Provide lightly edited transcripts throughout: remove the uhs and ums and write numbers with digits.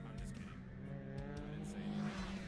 I'm just kidding. I didn't say anything.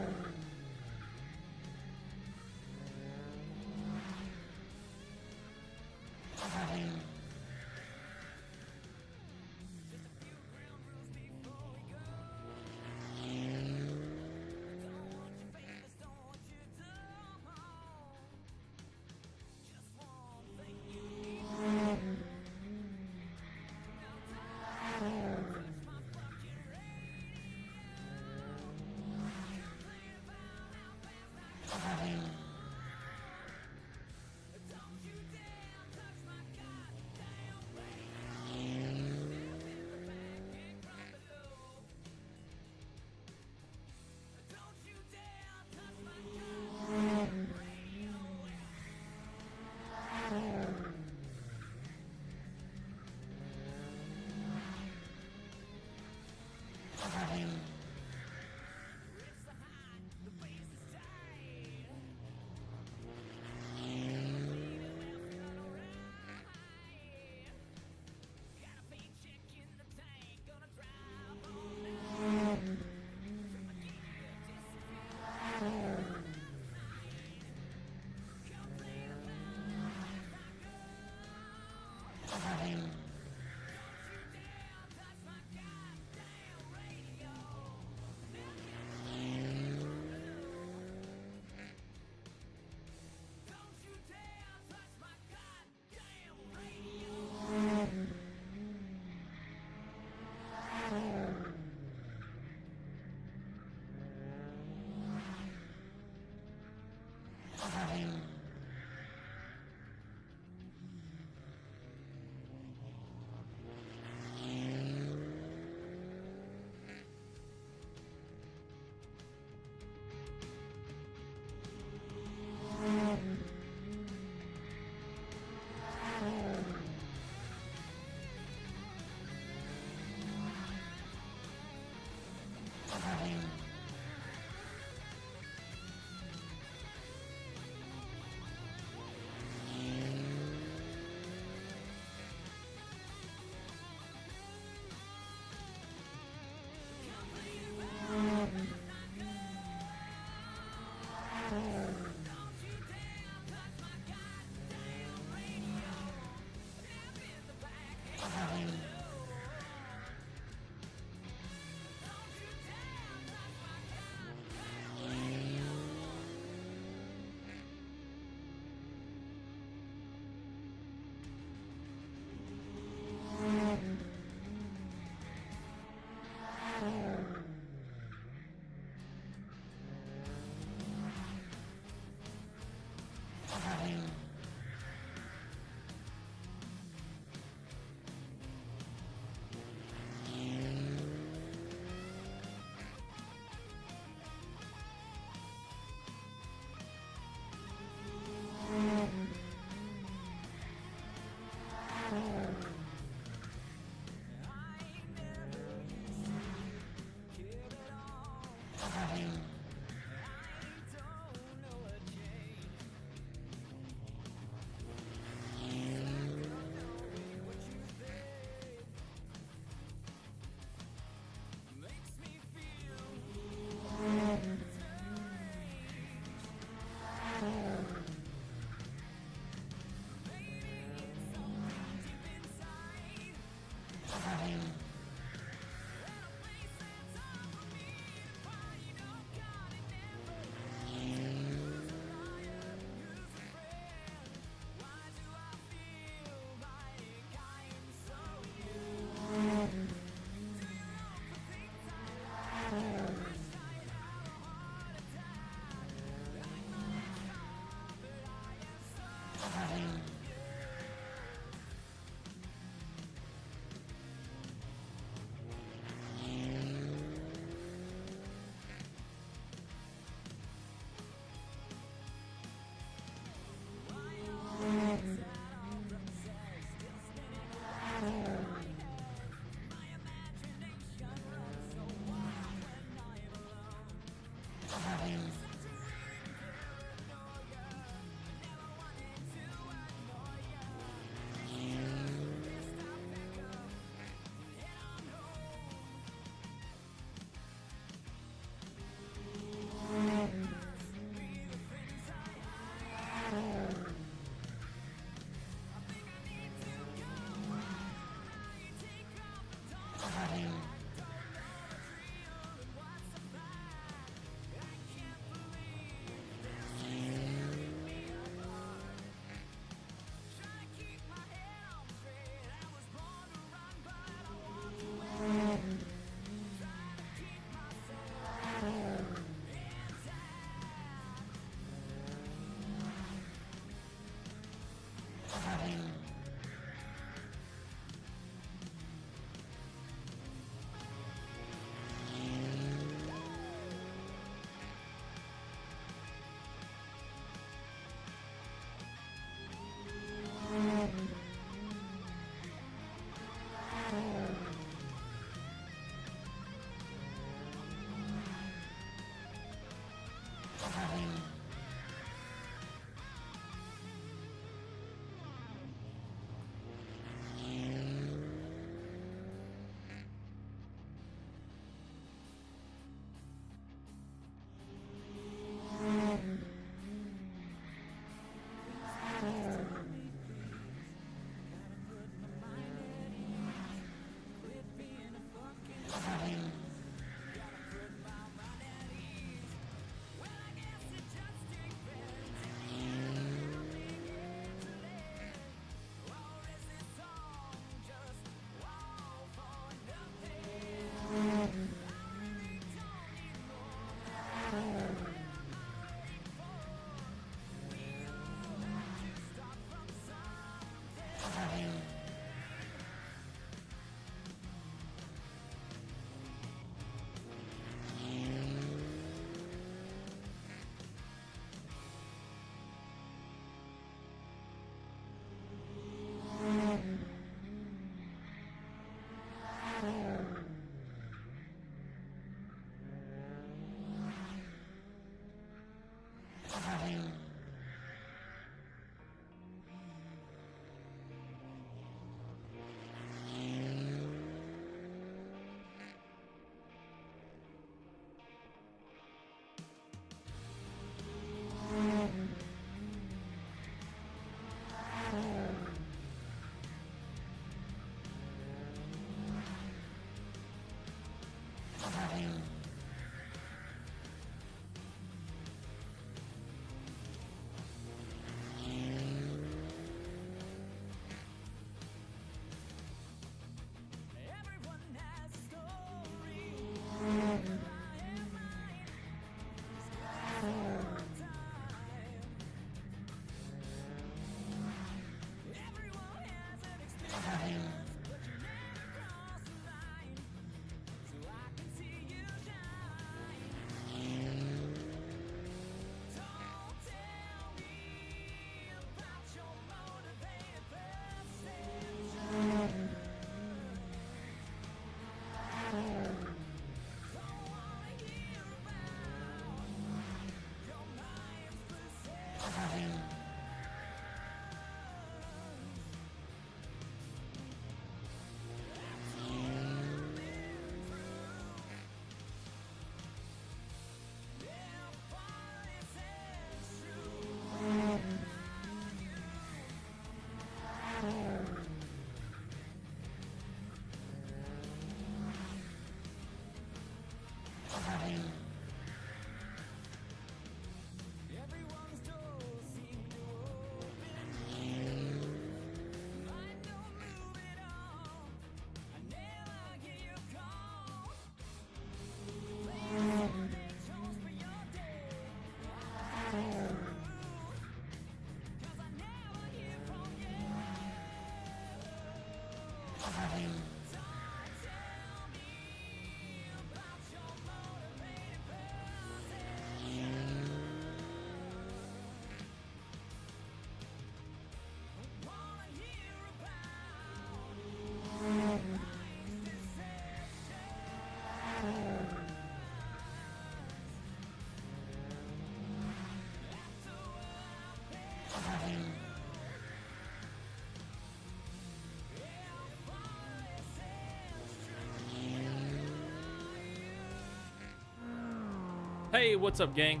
Hey, what's up, gang?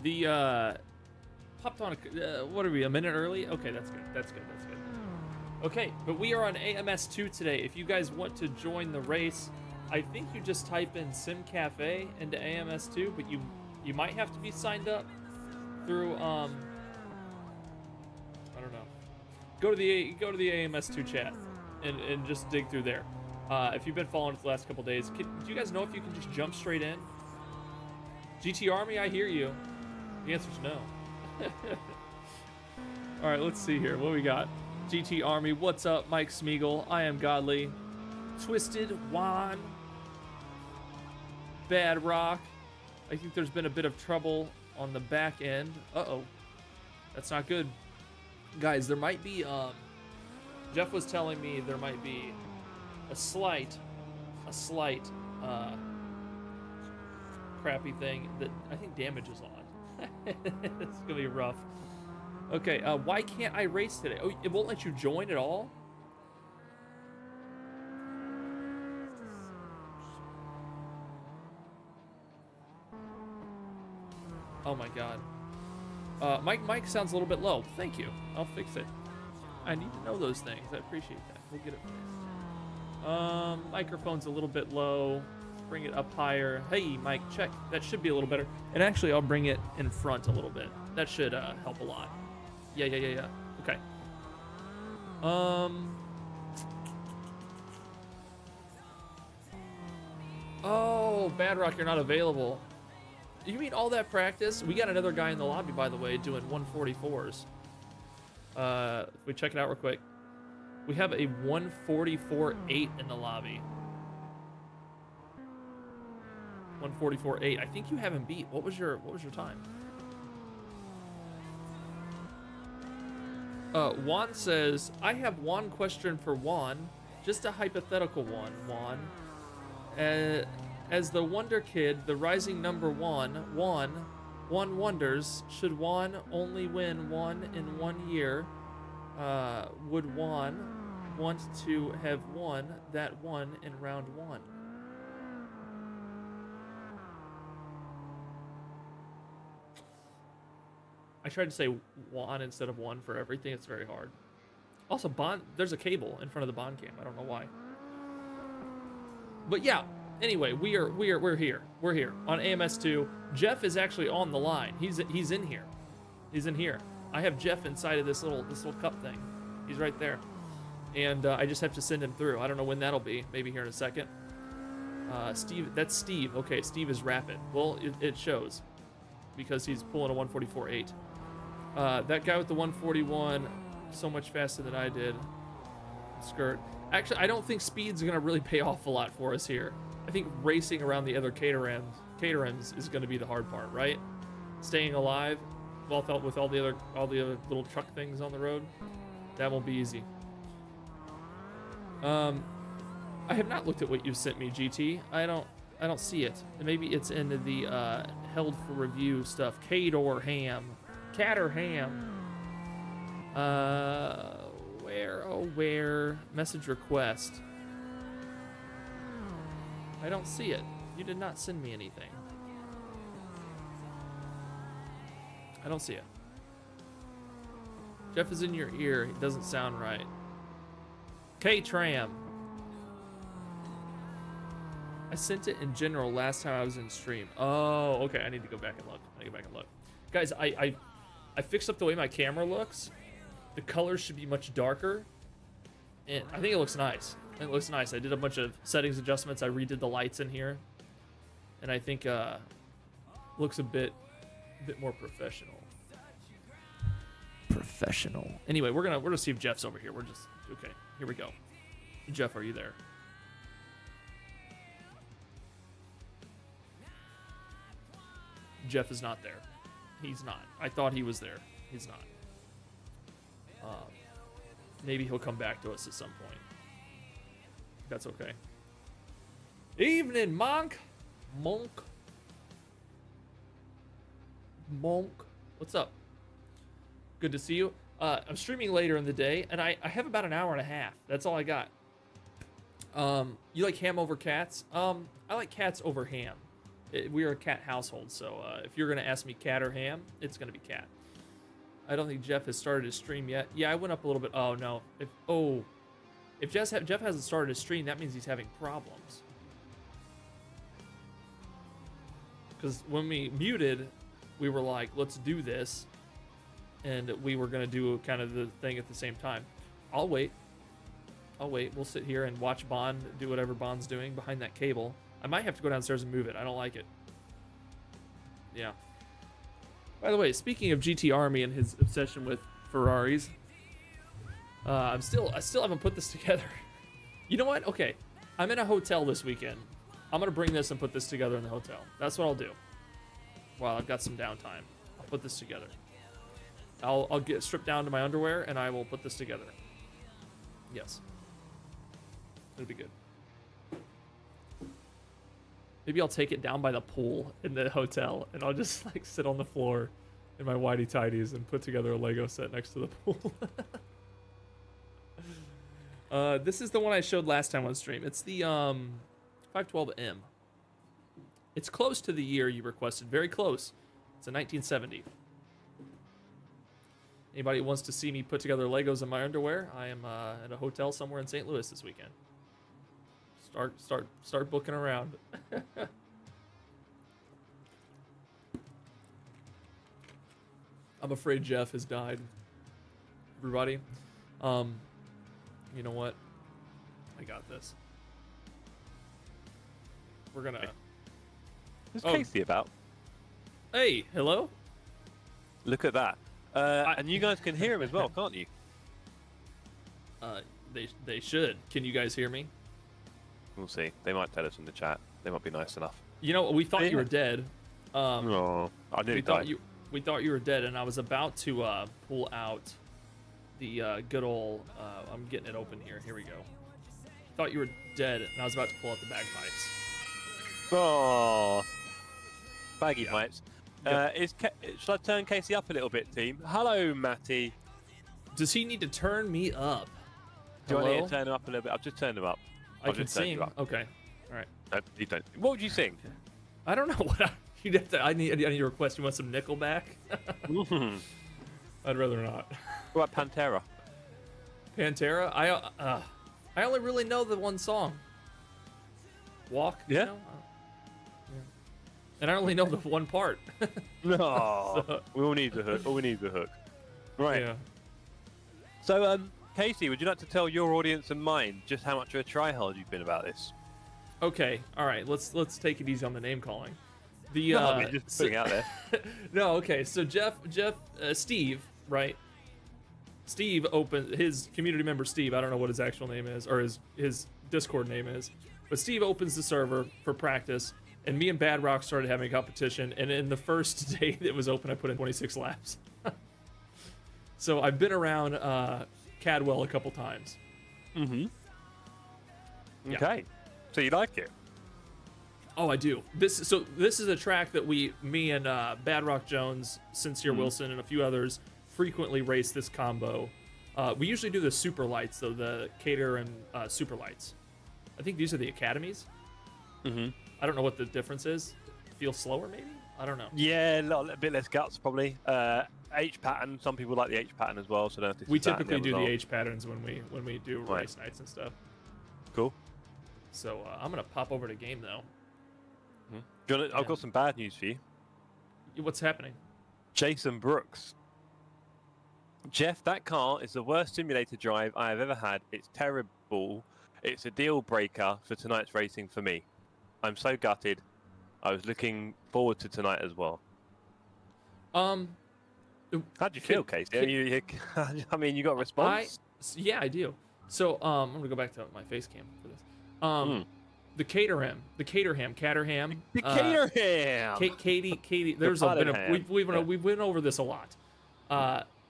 The popped on what are we, a minute early? Okay, that's good. That's good. That's good. Okay, but we are on AMS2 today. If you guys want to join the race, I think you just type in Sim Cafe into AMS2, but you might have to be signed up through I don't know. Go to the AMS2 chat and just dig through there. If you've been following it the last couple days, do you guys know if you can just jump straight in? GT Army, I hear you. The answer's no. All right, let's see here. What we got? GT Army, what's up? Mike Smeagol, I am Godly. Twisted, Juan. Bad Rock. I think there's been a bit of trouble on the back end. Uh-oh. That's not good. Guys, there might be, Jeff was telling me there might be a slight, crappy thing that I think damage is on. It's gonna be rough. Okay, why can't I race today? Oh, it won't let you join at all? Oh my god. Mike sounds a little bit low. Thank you. I'll fix it. I need to know those things. I appreciate that. We'll get it fixed. Microphone's a little bit low. Bring it up higher. Hey, Mike, check. That should be a little better. And actually, I'll bring it in front a little bit. That should help a lot. Yeah. Okay. Oh, Bad Rock, you're not available. You mean all that practice? We got another guy in the lobby, by the way, doing 144s. If we check it out real quick. We have a 144.8 in the lobby. 144.8. I think you have him beat. What was your time? Juan says, I have one question for Juan. Just a hypothetical one, Juan. As the Wonder Kid, the rising number one wonders, should Juan only win one in 1 year? Would Juan want to have won that one in round one? I tried to say one instead of one for everything. It's very hard. Also, there's a cable in front of the bond cam. I don't know why. But yeah, anyway, we're here. We're here on AMS2. Jeff is actually on the line. He's in here. He's in here. I have Jeff inside of this little cup thing. He's right there. And I just have to send him through. I don't know when that'll be. Maybe here in a second. Steve, that's Steve. Okay, Steve is rapid. Well, it shows because he's pulling a 144.8. That guy with the 141, so much faster than I did. Skirt. Actually, I don't think speed's gonna really pay off a lot for us here. I think racing around the other Caterhams is gonna be the hard part, right? Staying alive, with all the other little truck things on the road, that won't be easy. I have not looked at what you sent me, GT. I don't see it. Maybe it's in the held for review stuff. Caterham. Where? Message request. I don't see it. You did not send me anything. I don't see it. Jeff is in your ear. It doesn't sound right. K-Tram. I sent it in general last time I was in stream. Oh, okay. I need to go back and look. Guys, I fixed up the way my camera looks. The colors should be much darker. And I think it looks nice. I did a bunch of settings adjustments. I redid the lights in here. And I think looks a bit more professional. Anyway, we're gonna see if Jeff's over here. Okay, here we go. Jeff, are you there? Jeff is not there. He's not. I thought he was there. He's not. Maybe he'll come back to us at some point. That's okay. Evening, Monk. What's up? Good to see you. I'm streaming later in the day, and I have about an hour and a half. That's all I got. You like ham over cats? I like cats over ham. We are a cat household, so if you're gonna ask me cat or ham, it's gonna be cat. I don't think Jeff has started his stream yet. Yeah, I went up a little bit. Oh no. If Jeff hasn't started his stream, that means he's having problems. Because when we muted, we were like, let's do this. And we were going to do kind of the thing at the same time. I'll wait. We'll sit here and watch Bond do whatever Bond's doing behind that cable. I might have to go downstairs and move it. I don't like it. Yeah. By the way, speaking of GT Army and his obsession with Ferraris, I still haven't put this together. You know what? Okay, I'm in a hotel this weekend. I'm gonna bring this and put this together in the hotel. That's what I'll do. While I've got some downtime, I'll put this together. I'll get stripped down to my underwear and I will put this together. Yes, it'll be good. Maybe I'll take it down by the pool in the hotel and I'll just like sit on the floor in my whitey tidies and put together a Lego set next to the pool. This is the one I showed last time on stream. It's the 512M. It's close to the year you requested. Very close. It's a 1970. Anybody who wants to see me put together Legos in my underwear, I am at a hotel somewhere in St. Louis this weekend. Start booking around. I'm afraid Jeff has died. Everybody, you know what? I got this. We're gonna. Who's Casey about? Hey, hello. Look at that. And you guys can hear him as well, can't you? They should. Can you guys hear me? We'll see. They might tell us in the chat. They might be nice enough. You know, we thought you were dead. Oh, I nearly died. We thought you were dead, and I was about to pull out the good old. I'm getting it open here. Here we go. Thought you were dead, and I was about to pull out the bagpipes. Oh, baggy pipes. Should I turn Casey up a little bit, team? Hello, Matty. Does he need to turn me up? Do you want me to turn him up a little bit? I've just turned him up. I can sing. Okay. All right. No, you don't. What would you sing? I don't know what you'd have to. I need a request. You want some Nickelback? I'd rather not. What about Pantera? Pantera? I only really know the one song. Walk. Yeah. You know? Yeah. And I only know the one part. No. So, we all need the hook. All we need the hook. Right. Yeah. So, Casey, would you like to tell your audience and mine just how much of a tryhard you've been about this? Okay. All right. Let's take it easy on the name calling. Just putting it out there. No. Okay. So Steve, right? Steve opened his community member. Steve. I don't know what his actual name is or his Discord name is, but Steve opens the server for practice, and me and Bad Rock started having a competition. And in the first day that was open, I put in 26 laps. So I've been around Cadwell a couple times. Mm-hmm. Yeah. Okay. So you like it? Oh, I do. This is a track that me and Bad Rock Jones, Sincere Wilson, and a few others frequently race this combo. We usually do the super lights, though, the Caterham super lights. I think these are the academies. Mm-hmm. I don't know what the difference is. Feel slower, maybe? I don't know. Yeah, a bit less guts, probably. H pattern. Some people like the H pattern as well, so don't have to. We typically do the H patterns when we do race nights and stuff. Cool. So I'm gonna pop over to game though. Mm-hmm. I've got some bad news for you. What's happening? Jason Brooks. Jeff, that car is the worst simulator drive I have ever had. It's terrible. It's a deal breaker for tonight's racing for me. I'm so gutted. I was looking forward to tonight as well. How'd you feel, Casey? I mean, you got a response? Yeah, I do. So I'm gonna go back to my face cam for this. The Caterham. The Caterham. Katie. There's we've went over this a lot.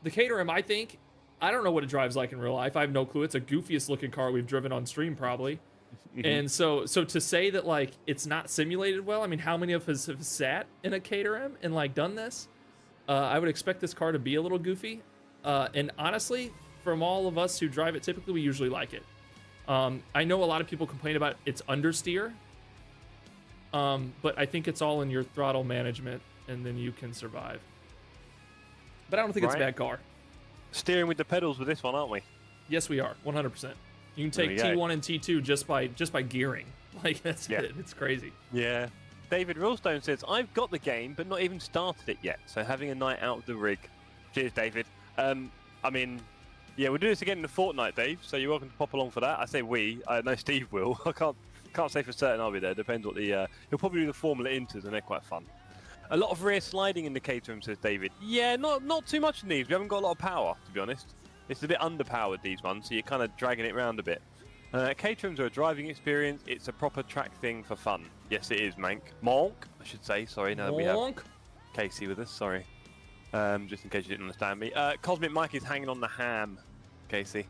The Caterham, I think, I don't know what it drives like in real life. I have no clue. It's the goofiest looking car we've driven on stream probably. And so to say that like it's not simulated well, I mean, how many of us have sat in a Caterham and like done this? I would expect this car to be a little goofy. And honestly, from all of us who drive it, typically we usually like it. I know a lot of people complain about its understeer, but I think it's all in your throttle management, and then you can survive. But I don't think it's a bad car. Steering with the pedals with this one, aren't we? Yes, we are, 100%. You can take T1 and T2 just by gearing. Like, that's it. It's crazy. Yeah. David Realstone says, I've got the game, but not even started it yet. So having a night out of the rig. Cheers, David. I mean, yeah, we'll do this again in a fortnight, Dave. So you're welcome to pop along for that. I say we. I know Steve will. I can't say for certain I'll be there. Depends what the... he'll probably do the Formula Inters, and they're quite fun. A lot of rear sliding in the Caterham, says David. Yeah, not too much in these. We haven't got a lot of power, to be honest. It's a bit underpowered, these ones, so you're kind of dragging it around a bit. Caterhams are a driving experience. It's a proper track thing for fun. Yes, it is, Mank. Monk, I should say. Sorry, now we have Casey with us. Sorry. Just in case you didn't understand me. Cosmic Mike is hanging on the ham, Casey.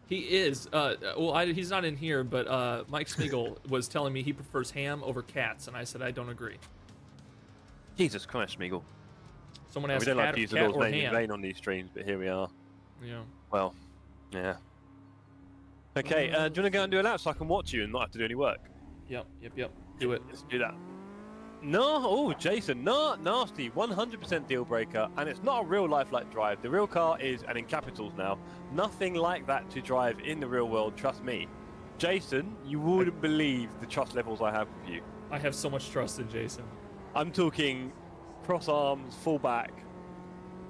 He is. Well, he's not in here, but Mike Smeagol was telling me he prefers ham over cats, and I said I don't agree. Jesus Christ, Smeagol. Someone asked we don't like to use the Lord's name in ham. vain on these streams, but here we are. Yeah. Well, yeah. Okay, do you want to go and do a lap so I can watch you and not have to do any work? Yep. Do it. Let's do that. No, oh, Jason, no, nasty, 100% deal breaker, and it's not a real life-like drive. The real car is, and in capitals now, nothing like that to drive in the real world, trust me. Jason, you wouldn't believe the trust levels I have with you. I have so much trust in Jason. I'm talking cross arms, full back.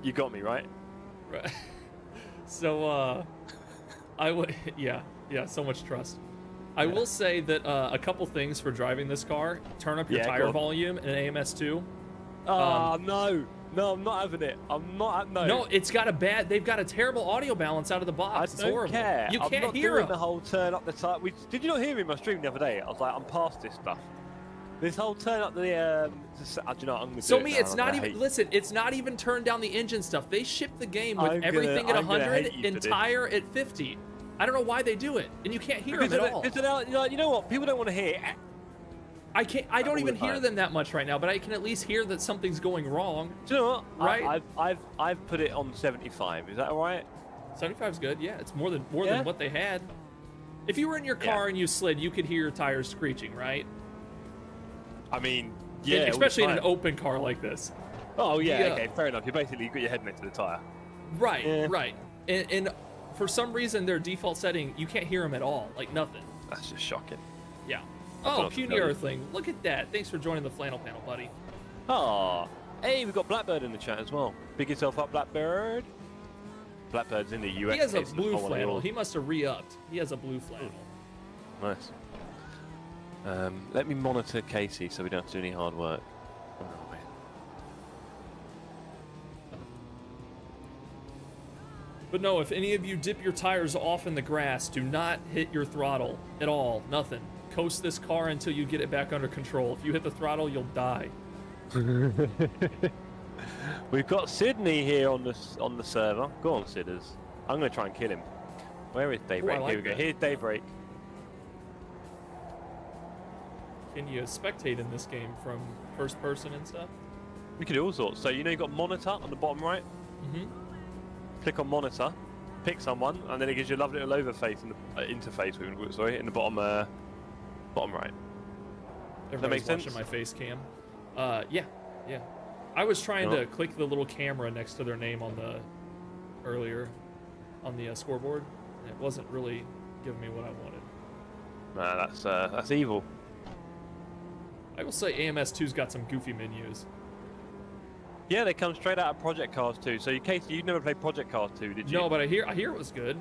You got me, right? Right. So, I would, yeah, so much trust. I will say that a couple things for driving this car: turn up your tire volume in AMS2. Oh no, I'm not having it. I'm not. No, they've got a terrible audio balance out of the box. It's horrible. Care. You can't I'm not hear doing them. the whole turn up the tire. Did you not hear me in my stream the other day? I was like, I'm past this stuff. This whole turn up the, do you know what, I'm going to So do me, it it's not even, listen, it's not even turned down the engine stuff. They ship the game with everything at 100 and tire at 50. I don't know why they do it, and you can't hear them at all. You know what? People don't want to hear. I don't even hear them that much right now, but I can at least hear that something's going wrong. Do you know what? Right? I've put it on 75. Is that all right? 75 is good. Yeah, it's more than what they had. If you were in your car and you slid, you could hear your tires screeching, right? I mean, yeah. Especially in an open car like this. Oh, yeah, okay, fair enough. You've got your head next to the tire. Right, right. And for some reason, their default setting, you can't hear them at all. Like, nothing. That's just shocking. Yeah. Oh, puny Earthling. Look at that. Thanks for joining the flannel panel, buddy. Oh, hey, we've got Blackbird in the chat as well. Big yourself up, Blackbird. Blackbird's in the US. He has a blue flannel. He must have re-upped. He has a blue flannel. Nice. Let me monitor Casey so we don't have to do any hard work. But no, if any of you dip your tires off in the grass, do not hit your throttle at all. Nothing. Coast this car until you get it back under control. If you hit the throttle, you'll die. We've got Sydney here on the server. Go on, Sidders. I'm going to try and kill him. Where is Daybreak? Here we go. Here's Daybreak. Can you spectate in this game from first person and stuff? We can do all sorts. So you know you've got monitor on the bottom right? Mm-hmm. Click on monitor, pick someone, and then it gives you a lovely little overface in the interface. In the bottom right. Does that make sense? Watching my face cam. Yeah. I was trying to click the little camera next to their name on the scoreboard, and it wasn't really giving me what I wanted. Nah, that's evil. I will say AMS2's got some goofy menus. Yeah, they come straight out of Project Cars 2. So, Casey, you never played Project Cars 2, did you? No, but I hear it was good.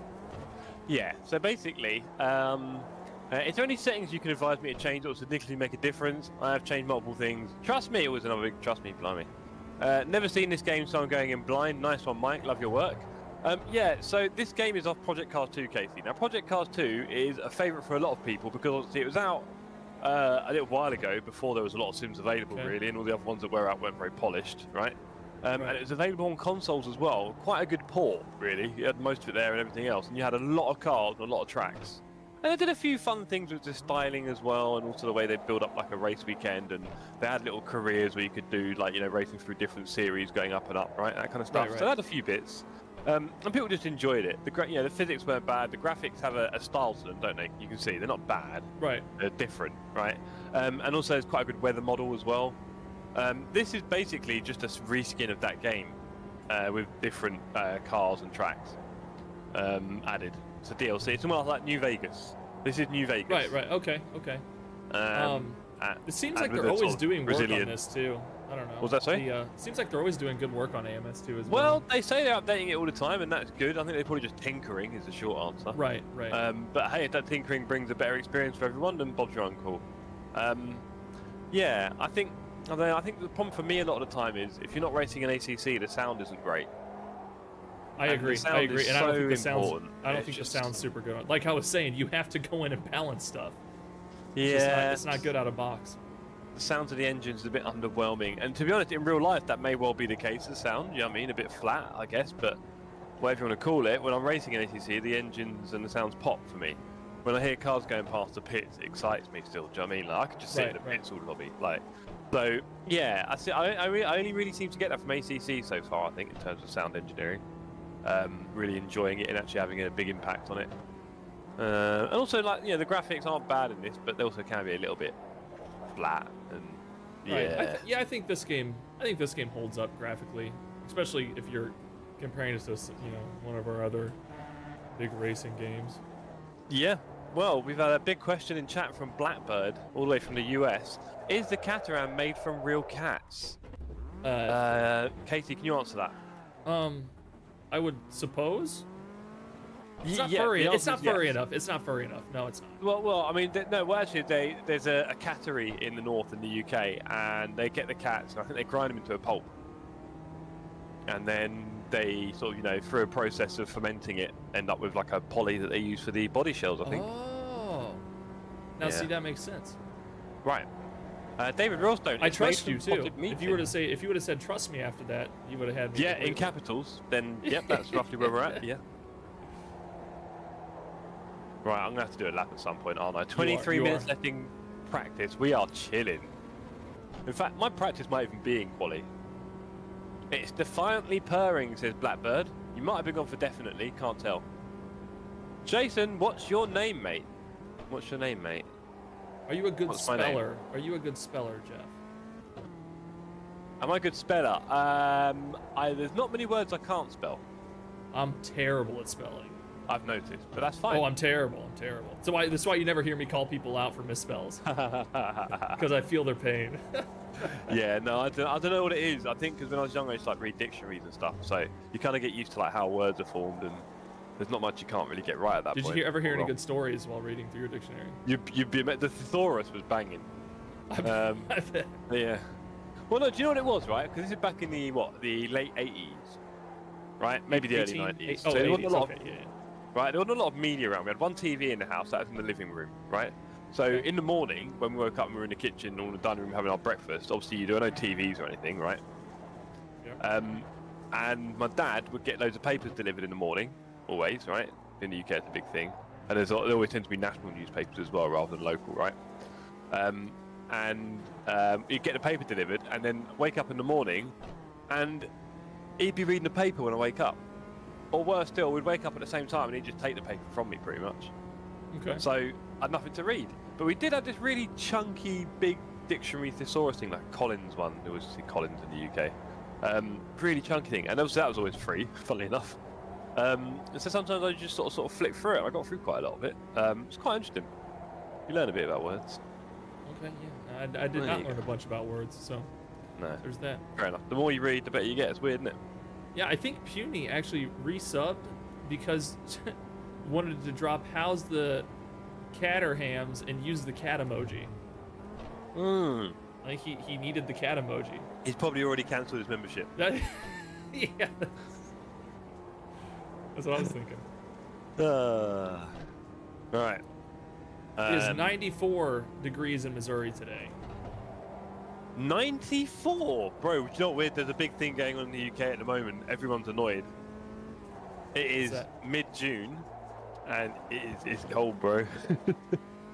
Yeah. So basically, is there any settings you can advise me to change that will significantly make a difference? I have changed multiple things. Trust me, it was another big trust me, blimey. Never seen this game, so I'm going in blind. Nice one, Mike. Love your work. Yeah, so this game is off Project Cars 2, Casey. Now, Project Cars 2 is a favourite for a lot of people because obviously it was out a little while ago before there was a lot of sims available, really, and all the other ones that were out weren't very polished, right? And it was available on consoles as well. Quite a good port, really. You had most of it there and everything else, and you had a lot of cars and a lot of tracks. And they did a few fun things with the styling as well, and also the way they build up like a race weekend, and they had little careers where you could do like, you know, racing through different series, going up and up, right? That kind of stuff. So they had a few bits. And people just enjoyed it. The physics weren't bad. The graphics have a style to them, don't they? You can see they're not bad. Right. They're different, right? And also there's quite a good weather model as well. This is basically just a reskin of that game with different cars and tracks added. It's a DLC. It's almost like New Vegas. This is New Vegas. Right. Okay. It seems like with they're the always sort of doing work Brazilian- on this too. I don't know. What was that say? Seems like they're always doing good work on AMS2 as Well, well. they say they're updating it all the time, and that's good. I think they're probably just tinkering is the short answer. Right. But hey, if that tinkering brings a better experience for everyone, then Bob's your uncle. Yeah, I think the problem for me a lot of the time is if you're not racing an ACC, the sound isn't great. I agree. And I don't think the the sound's super good. Like I was saying, you have to go in and balance stuff. Yeah, It's not good out of box. the sound of the engine's a bit underwhelming. And to be honest, in real life, that may well be the case, the sound, you know what I mean? A bit flat, I guess, but whatever you want to call it, when I'm racing an ACC, the engines and the sounds pop for me. When I hear cars going past the pits, it excites me still, do you know what I mean? Like, I could just sit in the pits all lobby, like. So, yeah, I only really seem to get that from ACC so far, I think, in terms of sound engineering. Really enjoying it and actually having a big impact on it. And also, like, the graphics aren't bad in this, but they also can be a little bit flat and yeah. Right. I think this game holds up graphically, especially if you're comparing it to one of our other big racing games. Yeah. Well, we've had a big question in chat from Blackbird, all the way from the US. Is the Caterham made from real cats? Katie, can you answer that? I would suppose. It's not Yeah, furry. the It's not answer is furry yes. enough. It's not furry enough. No, it's not. Well, I mean, actually, there's a cattery in the north in the UK, and they get the cats, and I think they grind them into a pulp, and then they sort of, through a process of fermenting it, end up with like a poly that they use for the body shells, I think. Oh. Now, Yeah. see, that makes sense. Right. David Rollstone. I it's trust made you from too. potted meat If you would have said trust me after that, you would have had me. Yeah, in completely. capitals, then yep, that's roughly where we're at. Yeah. Right, I'm gonna have to do a lap at some point, aren't I? 23 you minutes are. left in practice. We are chilling. In fact, my practice might even be in quali. It's defiantly purring, says Blackbird. You might have been gone for definitely, can't tell. Jason, what's your name, mate? What's your name, mate? Are you a good What's my name? speller? Are you a good speller, Jeff? Am I a good speller? There's not many words I can't spell. I'm terrible at spelling. I've noticed, but that's fine. Oh, I'm terrible. So that's why you never hear me call people out for misspells, because I feel their pain. Yeah, no, I don't know what it is. I think because when I was younger, I used to like read dictionaries and stuff. So you kind of get used to like how words are formed, and there's not much you can't really get right at that Did point. you ever hear any Wrong. good stories while reading through your dictionary? You'd be the thesaurus was banging. I bet. Yeah. Well, no, do you know what it was, right? Because this is back in the late 80s, right? Maybe the early 90s. Oh, So there 80s. wasn't a lot Okay, yeah. right? There wasn't a lot of media around. We had one TV in the house, that was in the living room, right? So in the morning, when we woke up and we were in the kitchen or in the dining room having our breakfast, obviously there were no TVs or anything, right? Yeah. And my dad would get loads of papers delivered in the morning, always, right? In the UK, it's a big thing. And there always tend to be national newspapers as well, rather than local, right? You'd get the paper delivered and then wake up in the morning and he'd be reading the paper when I wake up. Or worse still, we'd wake up at the same time and he'd just take the paper from me pretty much. Okay. So I had nothing to read. But we did have this really chunky, big dictionary thesaurus thing, like Collins one. There was Collins in the UK. Really chunky thing. And obviously that was always free, funnily enough. So sometimes I just sort of flick through it. I got through quite a lot of it. It's quite interesting. You learn a bit about words. Okay, yeah. I did not learn a bunch about words, so No. there's that. Fair enough. The more you read, the better you get. It's weird, isn't it? Yeah, I think Puny actually resubbed because wanted to drop how's the Caterhams and use the cat emoji. I think he needed the cat emoji. He's probably already cancelled his membership. Yeah. That's what I was thinking. Right. It is 94 degrees in Missouri today. 94? Bro, you know what weird? There's a big thing going on in the UK at the moment. Everyone's annoyed. It is mid-June, and it's cold, bro.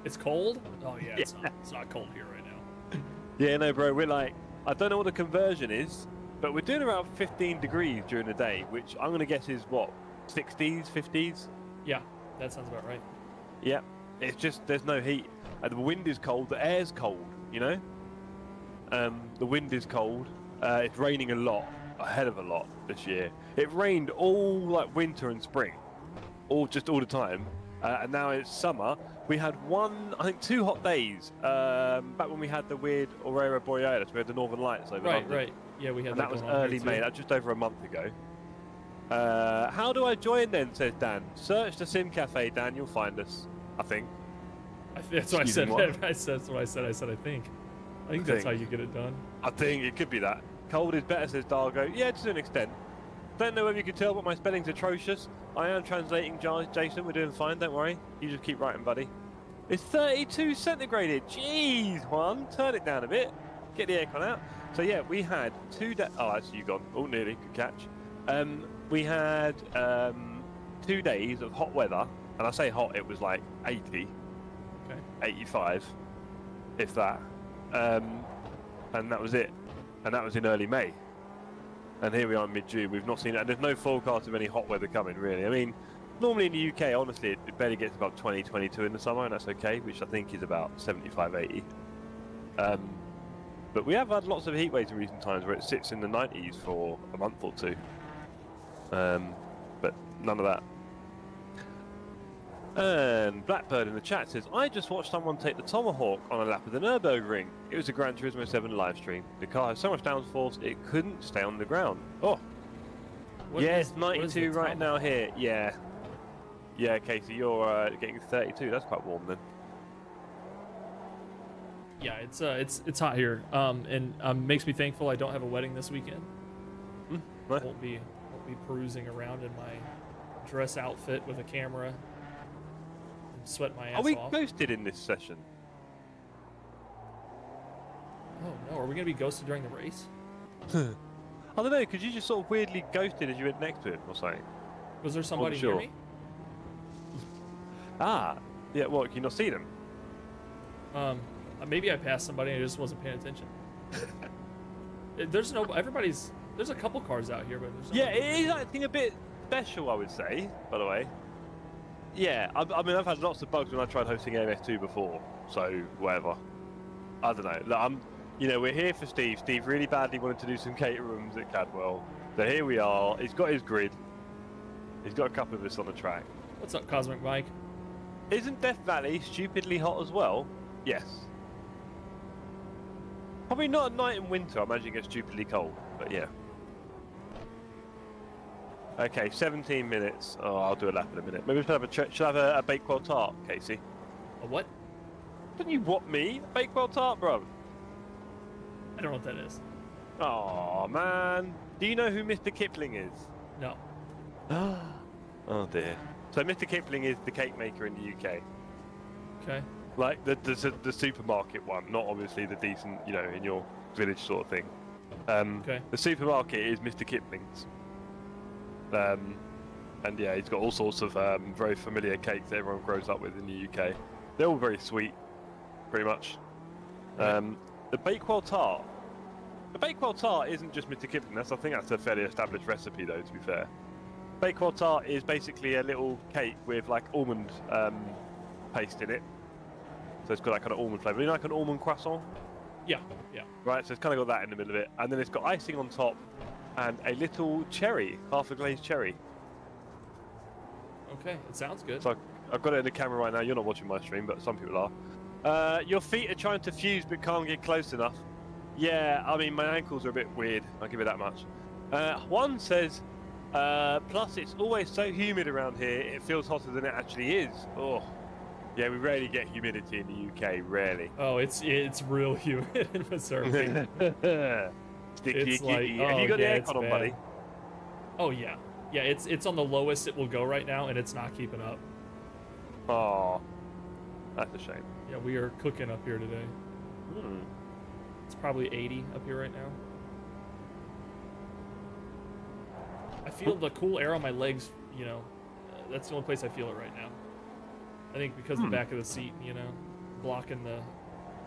It's cold? Oh, yeah, it's not cold here right now. Yeah, no, bro, we're like, I don't know what the conversion is, but we're doing around 15 degrees during the day, which I'm going to guess is what, 60s, 50s? Yeah, that sounds about right. Yeah, it's just there's no heat. And the wind is cold, the air's cold, you know? The wind is cold. It's raining a lot, a hell of a lot this year. It rained all like winter and spring, all the time. And now it's summer. We had I think 2 hot days. Back when we had the weird Aurora Borealis, we had the Northern Lights over London. Right. Yeah, we had And that was going on early here, May. too. That's just over a month ago. How do I join then? Says Dan. Search the Sim Cafe, Dan. You'll find us. I think. That's what I said. Excuse me, what? That's what I said. I said I think. I think that's how you get it done. I think it could be that. Cold is better, says Dargo. Yeah, to an extent. Don't know whether you could tell, but my spelling's atrocious. I am translating, Jason. We're doing fine. Don't worry. You just keep writing, buddy. It's 32 centigrade. Jeez, Juan. Turn it down a bit. Get the aircon out. So yeah, we had 2 days. Oh, actually, you gone. Oh, nearly. Good catch. We had 2 days of hot weather, and I say hot, it was like 80, Okay. 85, if that. And that was it. And that was in early May. And here we are in mid-June. We've not seen it. And there's no forecast of any hot weather coming, really. I mean, normally in the UK, honestly, it barely gets about 20, 22 in the summer, and that's okay, which I think is about 75, 80. But we have had lots of heat waves in recent times where it sits in the 90s for a month or 2. But none of that. And Blackbird in the chat says, I just watched someone take the Tomahawk on a lap of the Nürburgring. It was a Gran Turismo 7 live stream. The car has so much downforce it couldn't stay on the ground. Oh, yes, 92 right now here. Yeah. Yeah, Casey, you're getting 32. That's quite warm then. Yeah, it's hot here. And makes me thankful I don't have a wedding this weekend. Right. Won't be perusing around in my dress outfit with a camera. Sweat my ass Are we off. ghosted in this session? Oh no, are we gonna be ghosted during the race? I don't know, because you just sort of weirdly ghosted as you went next to him or something. Was there somebody sure. near me? Ah, yeah, what, can you not see them? Maybe I passed somebody and I just wasn't paying attention. There's a couple cars out here, but there's Yeah, it is acting a bit special, I would say, by the way. Yeah, I mean, I've had lots of bugs when I tried hosting AMS2 before, so whatever. I don't know. Look, we're here for Steve. Steve really badly wanted to do some Caterhams at Cadwell. So here we are. He's got his grid. He's got a couple of us on the track. What's up, Cosmic Mike? Isn't Death Valley stupidly hot as well? Yes. Probably not at night in winter. I imagine it gets stupidly cold, but yeah. Okay, 17 minutes. Oh, I'll do a lap in a minute. Maybe we should have a Bakewell tart, Casey. A what? Didn't you want me? A Bakewell tart, bro. I don't know what that is. Oh man. Do you know who Mr. Kipling is? No. Oh dear. So Mr. Kipling is the cake maker in the UK. Okay. Like the supermarket one, not obviously the decent, in your village sort of thing. Okay. The supermarket is Mr. Kipling's. And yeah, he's got all sorts of very familiar cakes that everyone grows up with in the UK. They're all very sweet, pretty much. The Bakewell tart. The Bakewell tart isn't just Mr. Kipling. I think that's a fairly established recipe, though. To be fair, Bakewell tart is basically a little cake with like almond paste in it. So it's got that kind of almond flavour. You know, like an almond croissant. Yeah. Right. So it's kind of got that in the middle of it, and then it's got icing on top. And a little cherry, half a glazed cherry. Okay, it sounds good. So I've got it in the camera right now. You're not watching my stream, but some people are. Your feet are trying to fuse but can't get close enough. Yeah, I mean, my ankles are a bit weird. I'll give it that much. One says, plus it's always so humid around here, it feels hotter than it actually is. Oh, yeah, we rarely get humidity in the UK, rarely. Oh, it's real humid in Missouri. Sticky, like, Have you got the aircon on, buddy? Oh yeah, it's on the lowest it will go right now, and it's not keeping up. Oh, that's a shame. Yeah, we are cooking up here today. It's probably 80 up here right now. I feel the cool air on my legs. That's the only place I feel it right now. I think because the back of the seat, blocking the.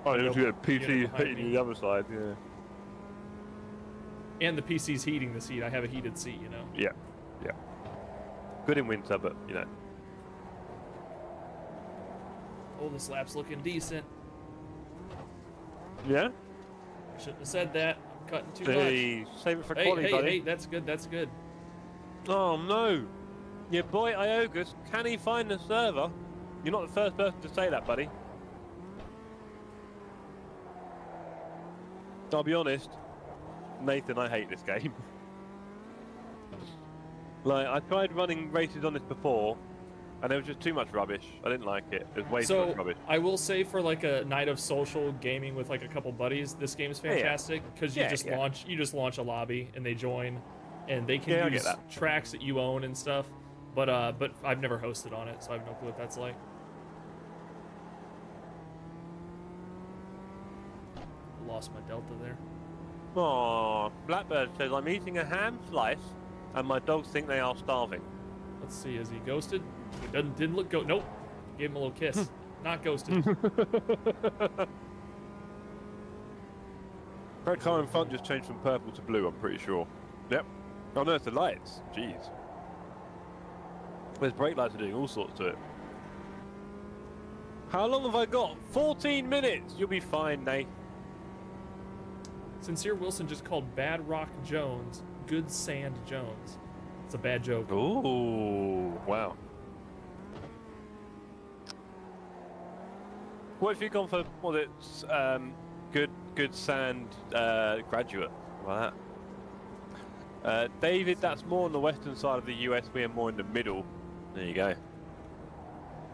Oh, you window have to get a unit PC behind hitting me. the other side, yeah. And the PC's heating the seat. I have a heated seat, you know. Yeah, yeah. Good in winter, but you know. Oh, this lap's looking decent. Yeah. Shouldn't have said that. I'm cutting too Hey, save it for quality, much. buddy. Hey, that's good. That's good. Oh no. Your boy Iogus, can he find the server? You're not the first person to say that, buddy. I'll be honest, Nathan, I hate this game. Like, I tried running races on this before, and there was just too much rubbish. I didn't like it. It was way too much rubbish. I will say for like a night of social gaming with like a couple buddies, this game is fantastic because you just launch a lobby and they join, and they can use tracks that you own and stuff. But I've never hosted on it, so I have no clue what that's like. Lost my Delta there. Aww, Blackbird says, I'm eating a ham slice and my dogs think they are starving. Let's see, is he ghosted? He didn't look nope. Gave him a little kiss. Not ghosted. Red car in front just changed from purple to blue, I'm pretty sure. Yep. Oh no, it's the lights. Jeez. There's brake lights are doing all sorts to it. How long have I got? 14 minutes! You'll be fine, Nate. Sincere Wilson just called Bad Rock Jones Good Sand Jones. It's a bad joke. Ooh, wow. What if you gone for good sand graduate like that? David, that's more on the western side of the US. We are more in the middle. There you go.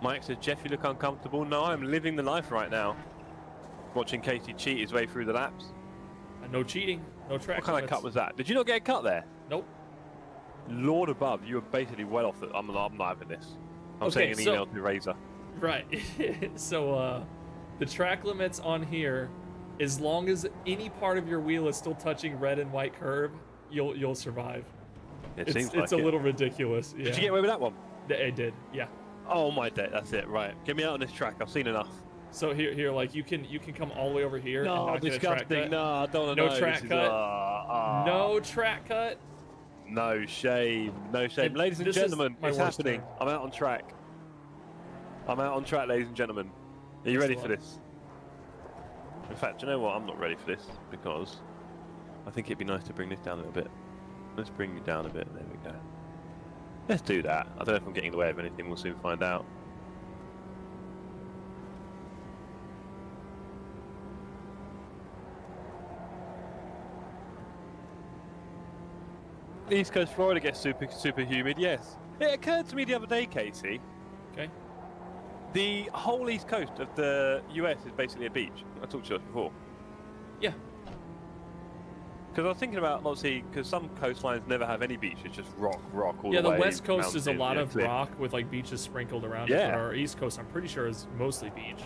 Mike says, Jeff, you look uncomfortable. No, I'm living the life right now. Watching Casey cheat his way through the laps. No cheating, no track. What kind of cut was that? Did you not get a cut there? Nope. Lord above, you were basically well off. I'm not having this. I'm sending an email to Razer. Right. So the track limits on here, as long as any part of your wheel is still touching red and white curb, you'll survive. It's a little ridiculous. Yeah. Did you get away with that one? I did. Yeah. Oh my day. That's it. Right. Get me out on this track. I've seen enough. So here, like you can come all the way over here. No, and not disgusting. Get a track cut. No, I don't want to know. No track cut. No track cut. No shame. No shame. Ladies and gentlemen, it's happening. I'm out on track. I'm out on track, ladies and gentlemen. Are you ready for this? In fact, you know what? I'm not ready for this because I think it'd be nice to bring this down a little bit. Let's bring it down a bit. There we go. Let's do that. I don't know if I'm getting in the way of anything. We'll soon find out. East Coast Florida gets super humid, yes. It occurred to me the other day, Casey. Okay. The whole East Coast of the US is basically a beach. I talked to you about before. Yeah. Because I was thinking about, obviously, because some coastlines never have any beach, it's just rock all the way. Yeah, the West Coast is a lot of rock with like beaches sprinkled around it. But our East Coast, I'm pretty sure, is mostly beach.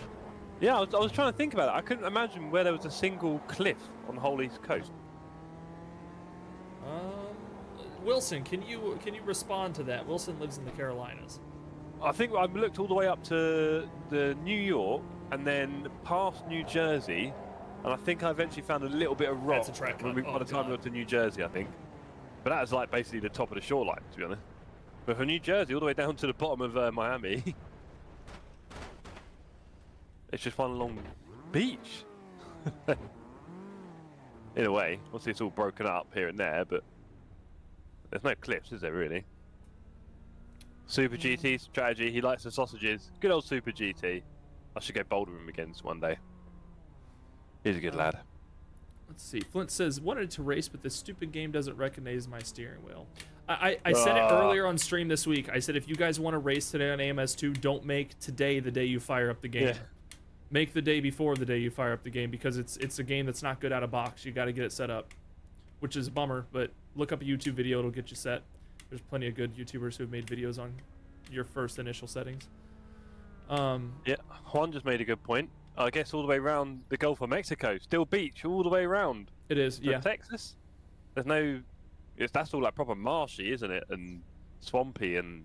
Yeah, I was trying to think about it. I couldn't imagine where there was a single cliff on the whole East Coast. Wilson, can you respond to that? Wilson lives in the Carolinas. I think I looked all the way up to the New York and then past New Jersey, and I think I eventually found a little bit of rock. That's a track cut. By the time we got to New Jersey, I think. But that was like basically the top of the shoreline, to be honest. But from New Jersey all the way down to the bottom of Miami, it's just one long beach. In a way, obviously it's all broken up here and there, but there's no cliffs, is there really? Super GT strategy, he likes the sausages. Good old Super GT. I should go boulder him again one day. He's a good lad. Let's see. Flint says, wanted to race, but this stupid game doesn't recognize my steering wheel. I said it earlier on stream this week. I said, if you guys want to race today on AMS2, don't make today the day you fire up the game. Yeah. Make the day before the day you fire up the game, because it's a game that's not good out of box. You got to get it set up, which is a bummer, but look up a YouTube video. It'll get you set. There's plenty of good YouTubers who have made videos on your first initial settings. Yeah, Juan just made a good point. I guess all the way around the Gulf of Mexico, still beach all the way around. It is, yeah. Texas, there's no, that's all like proper marshy, isn't it? And swampy and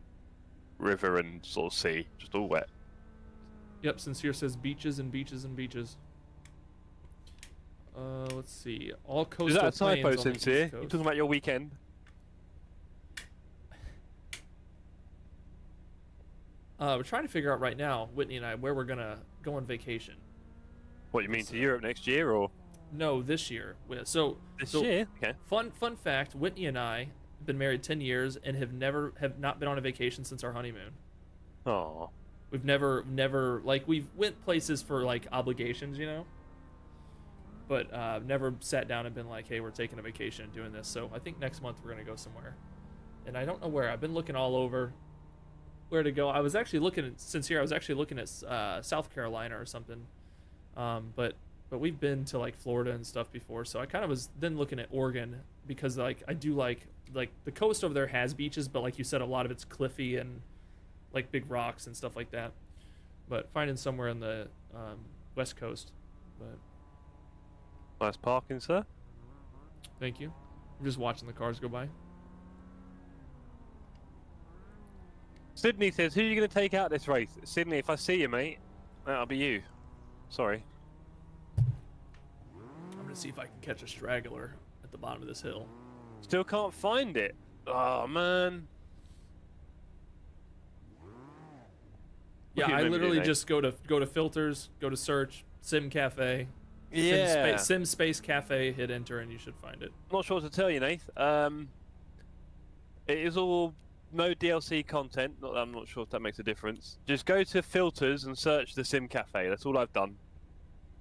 river and sort of sea, just all wet. Yep, Sincere says beaches and beaches and beaches. Let's see. All coastal Is that a typo, plains on the Sincere? East You Coast. talking about your weekend? We're trying to figure out right now, Whitney and I, where we're gonna go on vacation. What you mean to Europe next year, or No, this year. So this year? Okay. Fun fact: Whitney and I have been married 10 years and have not been on a vacation since our honeymoon. Oh. We've never like we've went places for like obligations, you know. But never sat down and been like, hey, we're taking a vacation and doing this. So I think next month we're gonna go somewhere, and I don't know where. I've been looking all over where to go. I was actually looking at South Carolina or something, but we've been to like Florida and stuff before. So I kind of was then looking at Oregon because like I do like the coast over there has beaches, but like you said, a lot of it's cliffy and like big rocks and stuff like that. But finding somewhere on the West Coast, but. Nice parking, sir. Thank you. I'm just watching the cars go by. Sydney says, who are you going to take out this race? Sydney, if I see you, mate, that'll be you. Sorry. I'm going to see if I can catch a straggler at the bottom of this hill. Still can't find it. Oh, man. Yeah, I literally just go to filters, go to search, Sim Cafe. Yeah. Sim Space Cafe, hit enter, and you should find it. Not sure what to tell you, Nath. It is all no DLC content. I'm not sure if that makes a difference. Just go to filters and search the Sim Cafe. That's all I've done.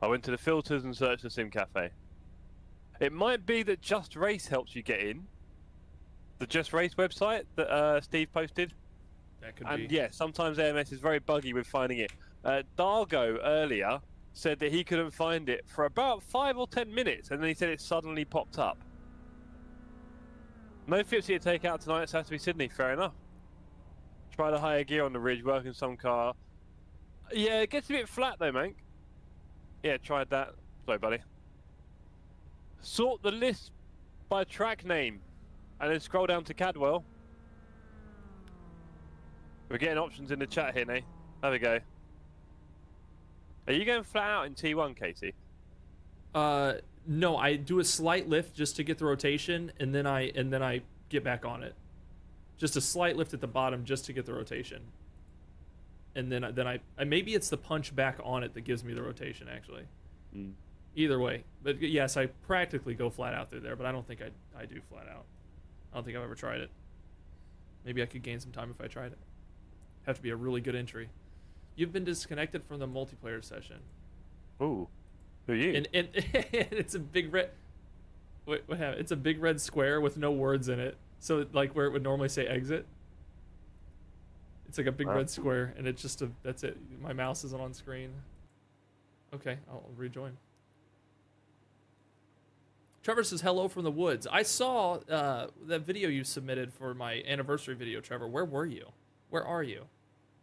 I went to the filters and searched the Sim Cafe. It might be that Just Race helps you get in. The Just Race website that Steve posted. That could And be. yeah, sometimes AMS is very buggy with finding it. Dargo earlier said that he couldn't find it for about 5 or 10 minutes, and then he said it suddenly popped up. No 50 to take out tonight, so it has to be Sydney. Fair enough. Try the higher gear on the ridge, working some car. Yeah, it gets a bit flat though, Mank. Yeah, tried that. Sorry, buddy. Sort the list by track name, and then scroll down to Cadwell. We're getting options in the chat here, Nate. Have a go. Are you going flat out in T1, Casey? No, I do a slight lift just to get the rotation, and then I get back on it. Just a slight lift at the bottom just to get the rotation. And then I maybe it's the punch back on it that gives me the rotation actually. Mm. Either way, but yes, I practically go flat out through there, but I don't think I do flat out. I don't think I've ever tried it. Maybe I could gain some time if I tried it. Have to be a really good entry. You've been disconnected from the multiplayer session. Ooh, who are you? And it's a big red. Wait, what happened? It's a big red square with no words in it. So like where it would normally say exit. It's like a big red square, and it's just that's it. My mouse isn't on screen. Okay, I'll rejoin. Trevor says hello from the woods. I saw that video you submitted for my anniversary video, Trevor. Where were you? Where are you?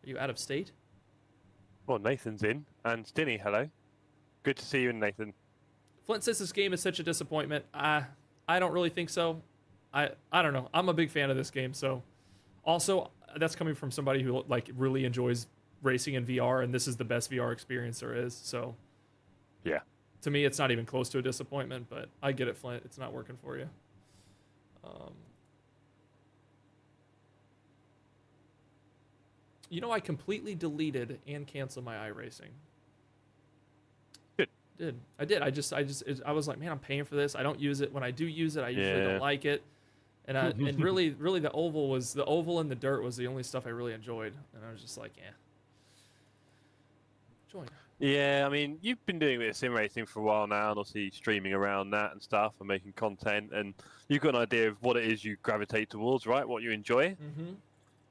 Are you out of state? Well, Nathan's in, and Stinny, hello. Good to see you, Nathan. Flint says this game is such a disappointment. I don't really think so. I don't know. I'm a big fan of this game, so also that's coming from somebody who like really enjoys racing in VR, and this is the best VR experience there is. So yeah, to me, it's not even close to a disappointment. But I get it, Flint. It's not working for you. You know, I completely deleted and canceled my iRacing. Good. I did. I was like, man, I'm paying for this. I don't use it. When I do use it, I usually don't like it. And and really the oval and the dirt was the only stuff I really enjoyed. And I was just like, yeah. Join. Yeah, I mean, you've been doing a bit of sim racing for a while now, and obviously streaming around that and stuff, and making content, and you've got an idea of what it is you gravitate towards, right? What you enjoy. Mm-hmm.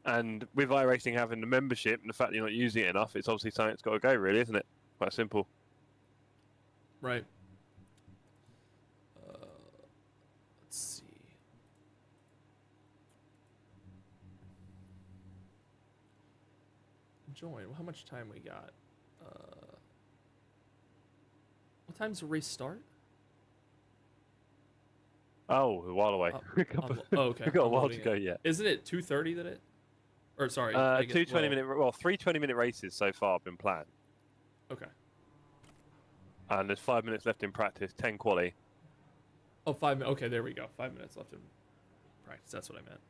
And with iRacing having the membership and the fact that you're not using it enough, it's obviously something that's got to go, really, isn't it? Quite simple. Right. Let's see. Join. How much time we got? What time's the race start? Oh, a while away. Okay. We've got a while to go yet. Isn't it 2:30 that it? Or sorry. 3 20-minute races so far have been planned. Okay. And there's 5 minutes left in practice, 10 quali. Oh, 5 minutes. Okay, there we go. 5 minutes left in practice. That's what I meant.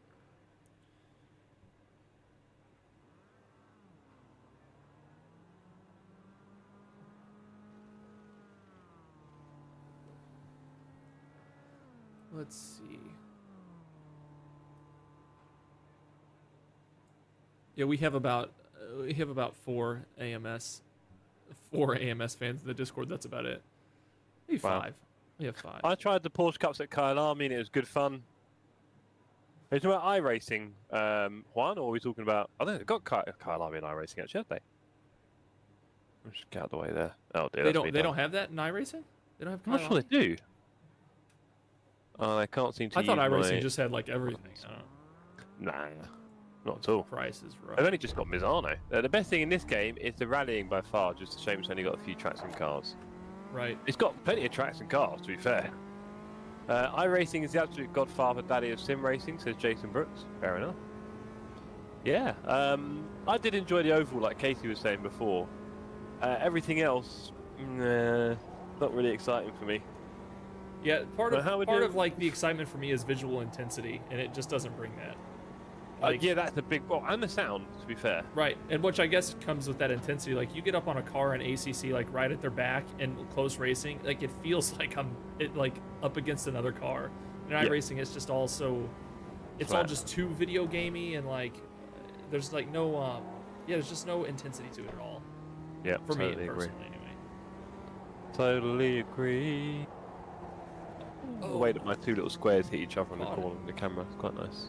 Let's see. Yeah, we have about four AMS fans in the Discord. That's about it. Maybe Wow. 5. We have 5. I tried the Porsche Cups at Kyle Army and it was good fun. Are you talking about iRacing, Juan, or are we talking about... I think they've got Kyle Army and iRacing actually, have they? Let's just get out of the way there. Oh dear, They don't have that in iRacing? They don't have I'm not sure Kyle they do. Oh, I can't seem to I thought use iRacing my... just had like everything. I don't know. Nah, not at all. Price is right. They've only just got Mizano. The best thing in this game is the rallying by far, just a shame it's only got a few tracks and cars. Right. It's got plenty of tracks and cars, to be fair. iRacing is the absolute godfather daddy of sim racing, says Jason Brooks. Fair enough. Yeah, I did enjoy the oval, like Casey was saying before. Everything else, not really exciting for me. Yeah, part But how of like the excitement for me is visual intensity, and it just doesn't bring that. Like, yeah, that's a big... Well, and the sound, to be fair. Right, and which I guess comes with that intensity. Like, you get up on a car in ACC, like right at their back, and close racing, like it feels like I'm like up against another car. And iRacing is just all so, it's all just too video gamey, and like there's like no, there's just no intensity to it at all. Yeah, for me totally personally, agree. anyway. Totally agree. The way that my two little squares hit each other on the Got it. corner of the camera, it's quite nice.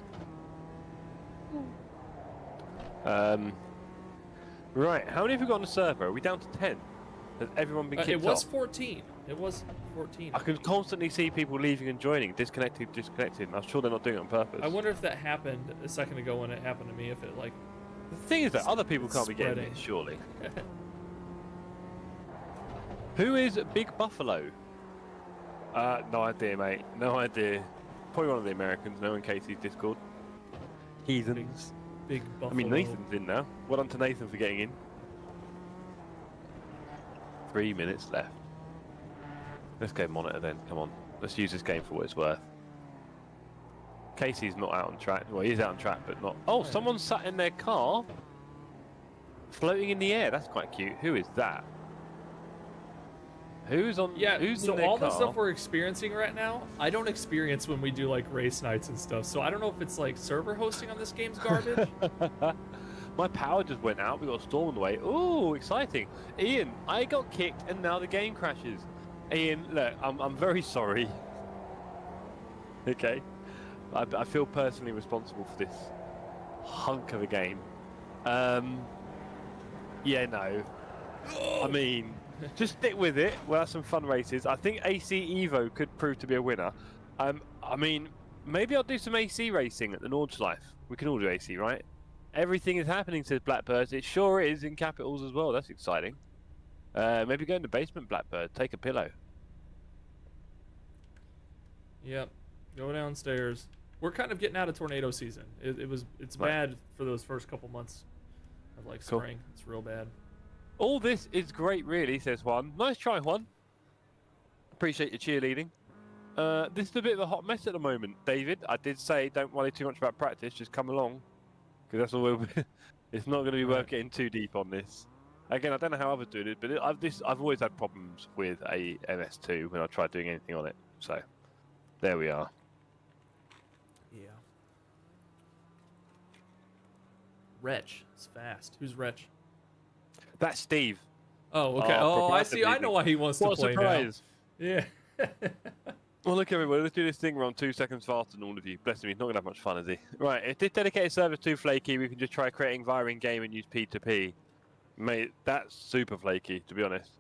Right, how many have we got on the server? Are we down to 10? Has everyone been kicked It was off? 14. It was 14. I can constantly see people leaving and joining, disconnected. I'm sure they're not doing it on purpose. I wonder if that happened a second ago when it happened to me. If it like, The thing is that other people can't be getting spreading. this, surely. Who is Big Buffalo? No idea, mate. No idea. Probably one of the Americans, no in Casey's Discord. Heathens. big buffalo. I mean, Nathan's in now. Well done to Nathan for getting in. 3 minutes left. Let's go monitor then, come on. Let's use this game for what it's worth. Casey's not out on track. Well, he is out on track, but not... Oh, someone sat in their car. Floating in the air. That's quite cute. Who is that? Who's on... Yeah, who's so in their all car? the stuff we're experiencing right now, I don't experience when we do like race nights and stuff. So I don't know if it's like server hosting on this game's garbage. My power just went out. We got a storm on the way. Ooh, exciting. Ian, I got kicked and now the game crashes. Ian, look, I'm very sorry. Okay. I feel personally responsible for this hunk of a game. Yeah, no. I mean, just stick with it. We'll have some fun races. I think AC Evo could prove to be a winner. I mean, maybe I'll do some AC racing at the Nordschleife. We can all do AC, right? Everything is happening, says Blackbird. It sure is in capitals as well. That's exciting. Maybe go in the basement, Blackbird. Take a pillow. Yep. Go downstairs. We're kind of getting out of tornado season. It's Right. bad for those first couple months of like Cool. spring. It's real bad. All this is great, really, says Juan. Nice try, Juan. Appreciate your cheerleading. This is a bit of a hot mess at the moment, David. I did say don't worry too much about practice. Just come along, because that's all we'll be. It's not going to be worth getting too deep on this. Again, I don't know how others do it, but I've always had problems with a MS2 when I tried doing anything on it. So there we are. Yeah. Wretch. It's fast. Who's Wretch? That's Steve. Oh, okay. Oh, Oh, I see. I know why he wants What to a play surprise! now. Yeah. Well, look, everybody, let's do this thing. We're on 2 seconds faster than all of you. Bless him, he's not going to have much fun, is he? Right, if this dedicated server's too flaky, we can just try creating via in-game and use P2P. Mate, that's super flaky, to be honest.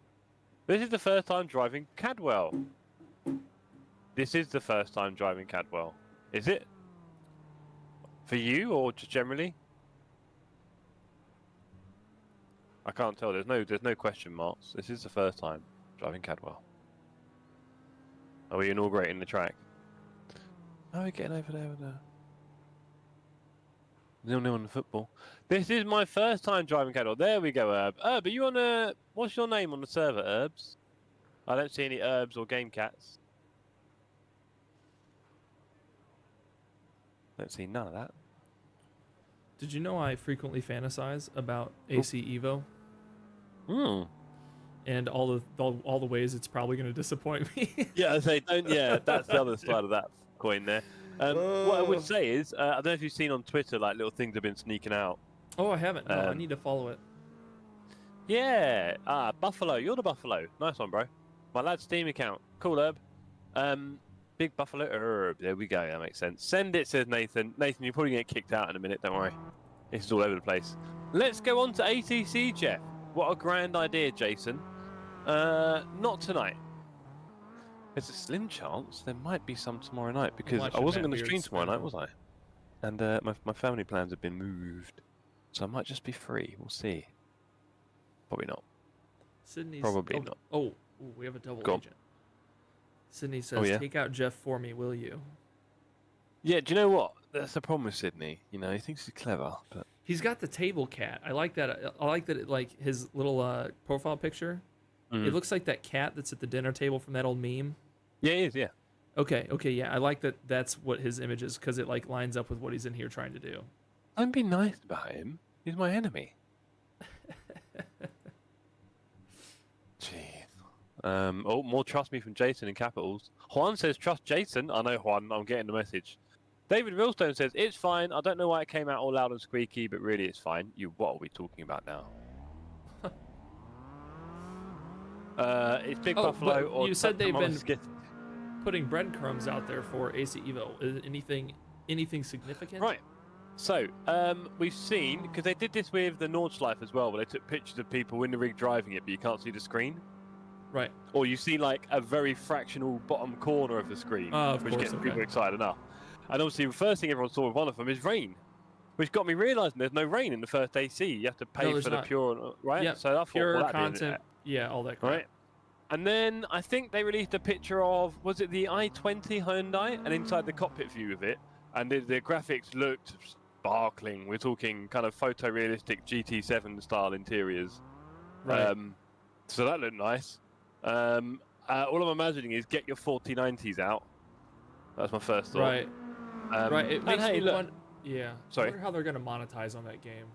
This is the first time driving Cadwell. This is the first time driving Cadwell. Is it? For you, or just generally? I can't tell. There's no question marks. This is the first time driving Cadwell. Are we inaugurating the track? How are we getting over there? 0-0 on the football. This is my first time driving Cadwell. There we go, Herb. Herb, are you on a... What's your name on the server, Herbs? I don't see any herbs or game cats. Don't see none of that. Did you know I frequently fantasize about AC Evo Hmm. and all the ways it's probably going to disappoint me? Yeah, I say don't. Yeah, that's the other side of that coin there. What I would say is, I don't know if you've seen on Twitter, like little things have been sneaking out. Oh, I haven't. No, I need to follow it. Yeah. Buffalo. You're the Buffalo. Nice one, bro. My lad's Steam account. Cool, Herb. Big Buffalo Herb. There we go. That makes sense. Send it, says Nathan. Nathan, you're probably going to get kicked out in a minute. Don't worry. This is all over the place. Let's go on to ATC, Jeff. What a grand idea, Jason. Not tonight. There's a slim chance there might be some tomorrow night because I wasn't going to stream tomorrow night, was I? And my family plans have been moved, so I might just be free. We'll see. Probably not. Sydney's Probably not. Oh, we have a double Go on. agent. Sydney says, yeah? "Take out Jeff for me, will you?" Yeah. Do you know what? That's the problem with Sydney. You know, he thinks he's clever, but He's got the table cat. I like that. I like that. Like his little profile picture. It looks like that cat that's at the dinner table from that old meme. Yeah, he is. Yeah. Okay, yeah. I like that. That's what his image is because it like lines up with what he's in here trying to do. Don't be nice about him. He's my enemy. Jeez. Oh, more trust me from Jason in capitals. Juan says trust Jason. I know Juan. I'm getting the message. David Realstone says it's fine. I don't know why it came out all loud and squeaky, but really it's fine. What are we talking about now? It's Big Buffalo. Or you said they've been putting breadcrumbs out there for AC Evo. Is anything significant? Right. So, we've seen, because they did this with the Nordschleife as well, where they took pictures of people in the rig driving it, but you can't see the screen. Right. Or you see like a very fractional bottom corner of the screen, which gets people excited enough. And obviously, the first thing everyone saw with one of them is rain, which got me realising there's no rain in the first AC. You have to pay for the pure, right? Yep. So I thought, pure well, content. Yeah, all that crap. Right. And then I think they released a picture of, was it the i20 Hyundai? And inside the cockpit view of it, and the graphics looked sparkling. We're talking kind of photorealistic GT7 style interiors. Right. So that looked nice. All I'm imagining is get your 4090s out. That's my first thought. Right. Right. It makes me want. Yeah. Sorry. I wonder how they're going to monetize on that game.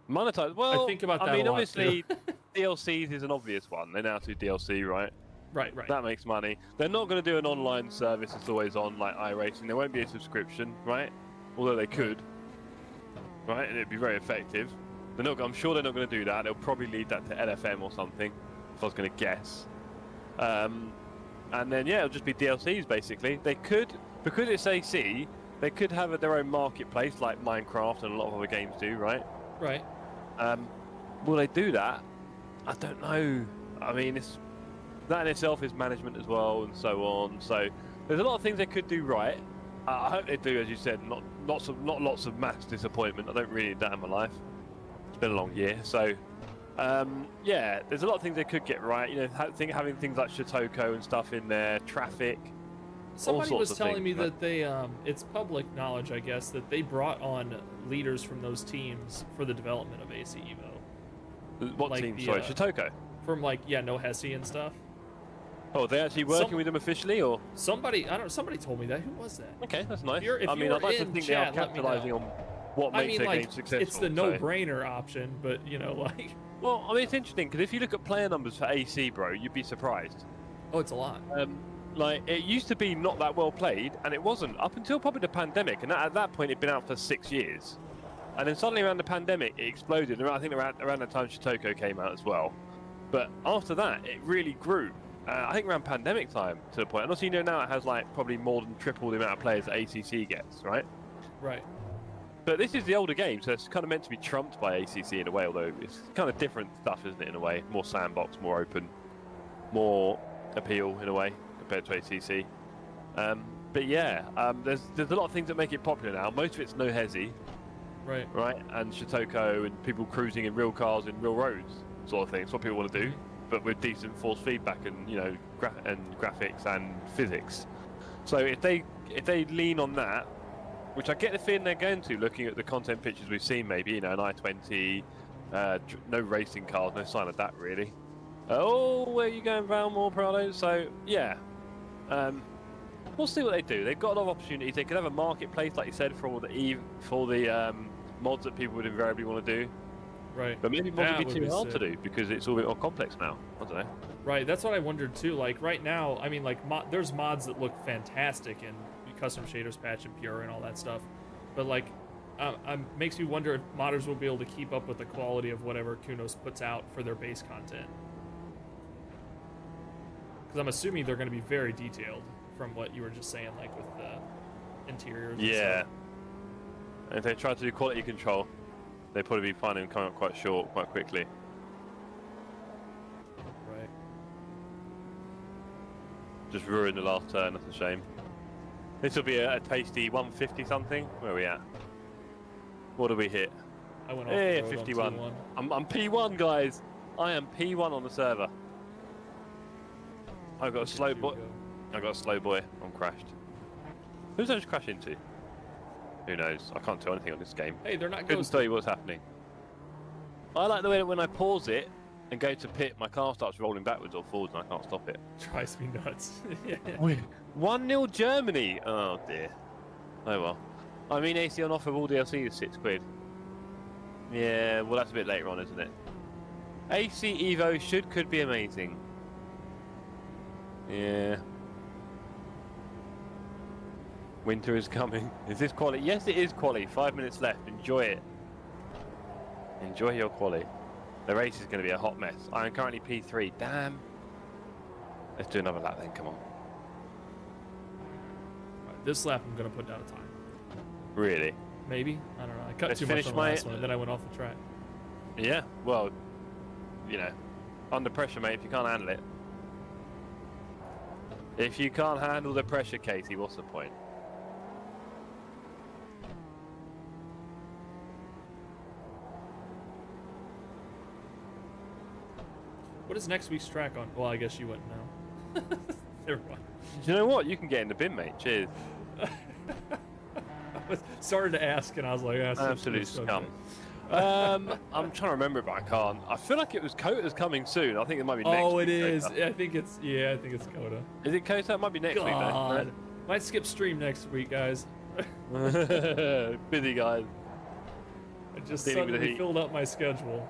Monetize? Well, I think about that I mean, a lot, obviously, too. DLCs is an obvious one. They now do DLC, right? Right. That makes money. They're not going to do an online service that's always on, like iRacing. There won't be a subscription, right? Although they could, right? And it'd be very effective. They're not. I'm sure they're not going to do that. They'll probably leave that to LFM or something, if I was going to guess. And then, yeah, it'll just be DLCs, basically. They could, because it's AC, they could have their own marketplace, like Minecraft and a lot of other games do, right? Right. Will they do that? I don't know. I mean, that in itself is management as well, and so on. So there's a lot of things they could do right. I hope they do, as you said, not lots of mass disappointment. I don't really need that in my life. It's been a long year, so yeah, there's a lot of things they could get right. You know, having things like Shotoko and stuff in there, traffic. Somebody was telling me that they, it's public knowledge, I guess, that they brought on leaders from those teams for the development of AC Evo. What like team? the, Sorry, Shotoko. From like, yeah, No Hesse and stuff. Oh, they actually working with them officially, or somebody? I don't. Somebody told me that. Who was that? Okay, that's nice. If I mean, I'd like to think they are chat, capitalizing on what makes their game successful. It's the no-brainer option, but you know, like. Well, I mean, it's interesting because if you look at player numbers for AC, bro, you'd be surprised. Oh, it's a lot. Like, it used to be not that well played, and it wasn't up until probably the pandemic, and at that point it'd been out for 6 years. And then suddenly around the pandemic, it exploded, and I think around that time Shotoko came out as well. But after that, it really grew. I think around pandemic time to the point. And also, you know, now it has like probably more than triple the amount of players that ACC gets, right? Right. But this is the older game, so it's kind of meant to be trumped by ACC in a way, although it's kind of different stuff, isn't it, in a way? More sandbox, more open, more appeal in a way compared to ACC. But yeah, there's a lot of things that make it popular now. Most of it's no hesi, right? And Shotoko and people cruising in real cars in real roads, sort of thing. It's what people want to do, but with decent force feedback and, you know, graphics and physics. So if they lean on that, which I get the feeling they're going to, looking at the content pictures we've seen, maybe, you know, an i20, no racing cars, no sign of that really. Oh, where are you going, Valmore Prado? So yeah, we'll see what they do. They've got a lot of opportunities. They could have a marketplace, like you said, for all the mods that people would invariably want to do. Right. But maybe mods That would be too hard sick. to do because it's all a bit more complex now. I don't know. Right, that's what I wondered too. Like right now, I mean, like there's mods that look fantastic in custom shaders patch and Pure and all that stuff, but like, makes me wonder if modders will be able to keep up with the quality of whatever Kunos puts out for their base content. Because I'm assuming they're going to be very detailed from what you were just saying, like with the interiors. Yeah. And And if they try to do quality control, they'd probably be finding coming up quite short, quite quickly. right. Just ruined the last turn. That's a shame. This will be a tasty 150 something. Where are we at? What do we hit? I went off Hey, the road 51. on 2-1. I'm P1, guys. I am P1 on the server. I've got a slow Did you boy. go? I got a slow boy. I'm crashed. Who's I just crash into? Who knows? I can't tell anything on this game. Hey, they're not Couldn't tell ghosting. you what's happening. I like the way that when I pause it and go to pit, my car starts rolling backwards or forwards and I can't stop it. Drives me nuts. 1-0 Germany. Oh dear. Oh well. I mean, AC on offer of all DLC is £6. Yeah, well that's a bit later on, isn't it? AC Evo could be amazing. Yeah. Winter is coming. Is this quality? Yes, it is quality. 5 minutes left. Enjoy it. Enjoy your quality. The race is going to be a hot mess. I am currently P3. Damn. Let's do another lap then. Come on. Right, this lap I'm going to put down a time. Really? Maybe? I don't know. I cut Let's too much finish on the my- last one, and then I went off the track. Yeah. Well, you know, under pressure, mate. If you can't handle it. If you can't handle the pressure, Casey, what's the point? What is next week's track on? Well, I guess you wouldn't know. Never mind. Do you know what? You can get in the bin, mate. Cheers. Started to ask, and I was like, Absolute scum. I'm trying to remember it, but I can't. I feel like it was Cota's coming soon. I think it might be next Oh, week. it is. Kota. I think it's Coda. Is it Kota? It might be next week, God. Might skip stream next week, guys. though. Busy guys. I just Dealing with the suddenly heat. filled up my schedule.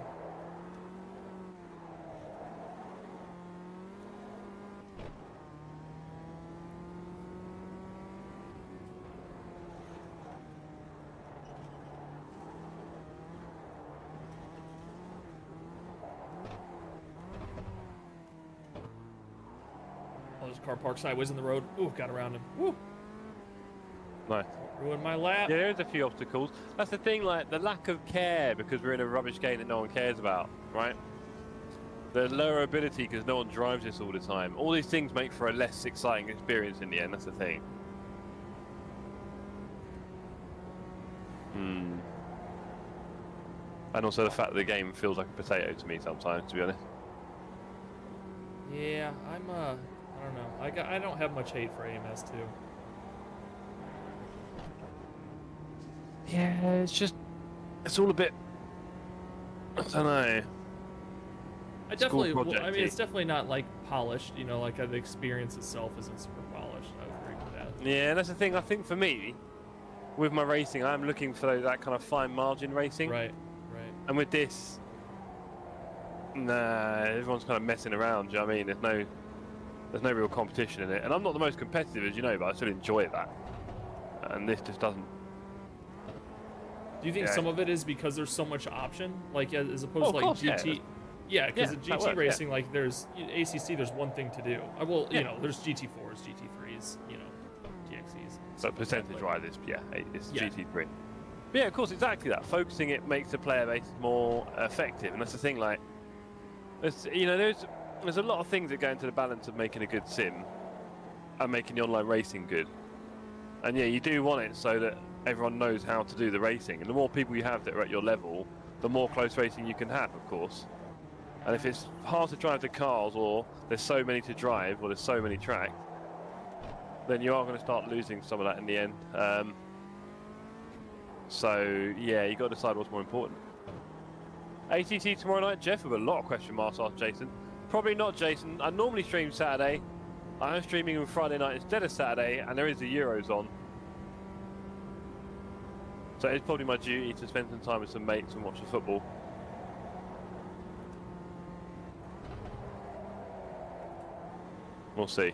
Oh, there's a car parked sideways in the road. Ooh, got around him. Woo! Nice. Ruined my lap. Yeah, there's a few obstacles. That's the thing, like the lack of care because we're in a rubbish game that no one cares about, right? The lower ability because no one drives this all the time. All these things make for a less exciting experience in the end. That's the thing. And also the fact that the game feels like a potato to me sometimes, to be honest. Yeah, I don't know. I don't have much hate for AMS2. Yeah, it's all a bit, I don't know. I definitely, I mean, project-y. it's definitely not like polished, you know, like the experience itself isn't super polished. I would agree with that. Yeah, that's the thing. I think for me, with my racing, I'm looking for that kind of fine margin racing. Right. And with this, nah, everyone's kind of messing around. Do you know what I mean? There's no real competition in it. And I'm not the most competitive, as you know, but I still enjoy that. And this just doesn't. Do you think Yeah. some of it is because there's so much option, like as opposed Oh, to of like course, yeah. GT? Yeah, because Yeah, in that GT works, racing, like there's ACC, there's one thing to do. Well, Yeah. you know, there's GT4s, GT3s, you know, TXEs. So percentage-wise, it's Yeah. GT3. But yeah, of course, exactly that. Focusing it makes the player base more effective, and that's the thing. Like, there's a lot of things that go into the balance of making a good sim and making the online racing good. And yeah, you do want it so that everyone knows how to do the racing. And the more people you have that are at your level, the more close racing you can have, of course. And if it's hard to drive the cars, or there's so many to drive, or there's so many tracks, then you are going to start losing some of that in the end. So yeah, you got to decide what's more important. ATT tomorrow night, Jeff, with a lot of question marks asked Jason. Probably not, Jason. I normally stream Saturday. I am streaming on Friday night instead of Saturday, and there is the Euros on. So it's probably my duty to spend some time with some mates and watch the football. We'll see.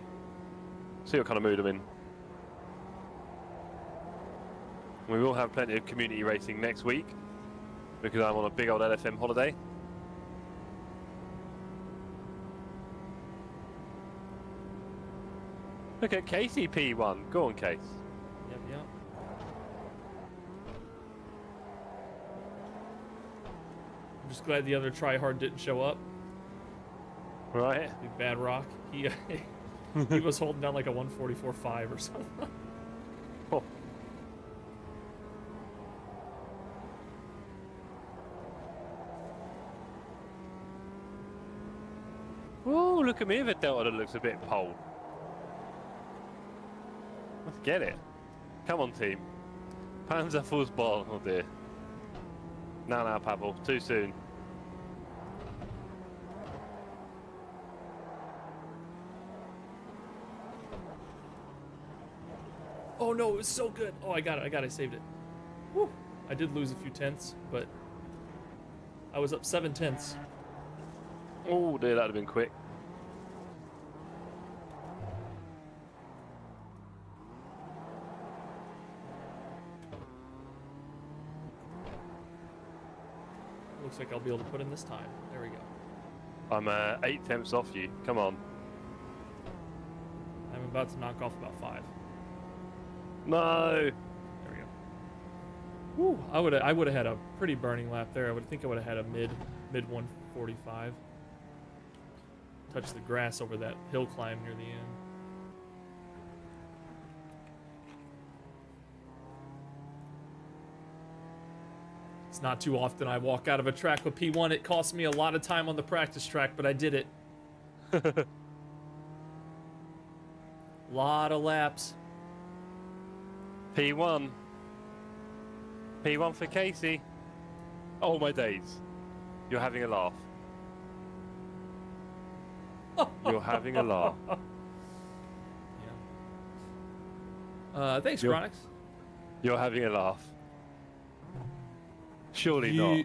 See what kind of mood I'm in. We will have plenty of community racing next week because I'm on a big old LFM holiday. Look at Casey P1. Go on, Case. Yep, yep. I'm just glad the other tryhard didn't show up. Right. Big Bad Rock. He he was holding down like a 144.5 or something. Oh. Oh, look at me with a Delta that looks a bit pole. Let's get it. Come on, team. Panzer Fußball. Oh dear. No, Pavel. Too soon. Oh no, it was so good. Oh, I got it. I saved it. Woo. I did lose a few tenths, but I was up 7 tenths. Oh dear, that'd have been quick. Looks like I'll be able to put in this time. There we go. I'm 8 tenths off you. Come on. I'm about to knock off about 5. No. There we go. Woo! I would have had a pretty burning lap there. I would think I would have had a mid 145. Touch the grass over that hill climb near the end. It's not too often I walk out of a track with P1. It cost me a lot of time on the practice track, but I did it. Lot of laps. P1. P1 for Casey. Oh my days. You're having a laugh. You're having a laugh. Yeah. Thanks, You're- Chronix. You're having a laugh. Surely not.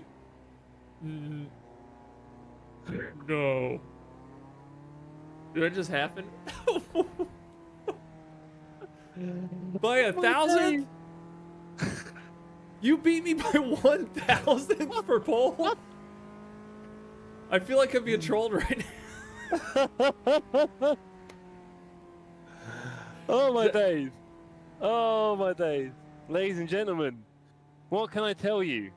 No. Did that just happen? By 1,000? You beat me by 1,000 for pole? I feel like I'm being trolled right now. Oh my days. Oh my days. Ladies and gentlemen, what can I tell you?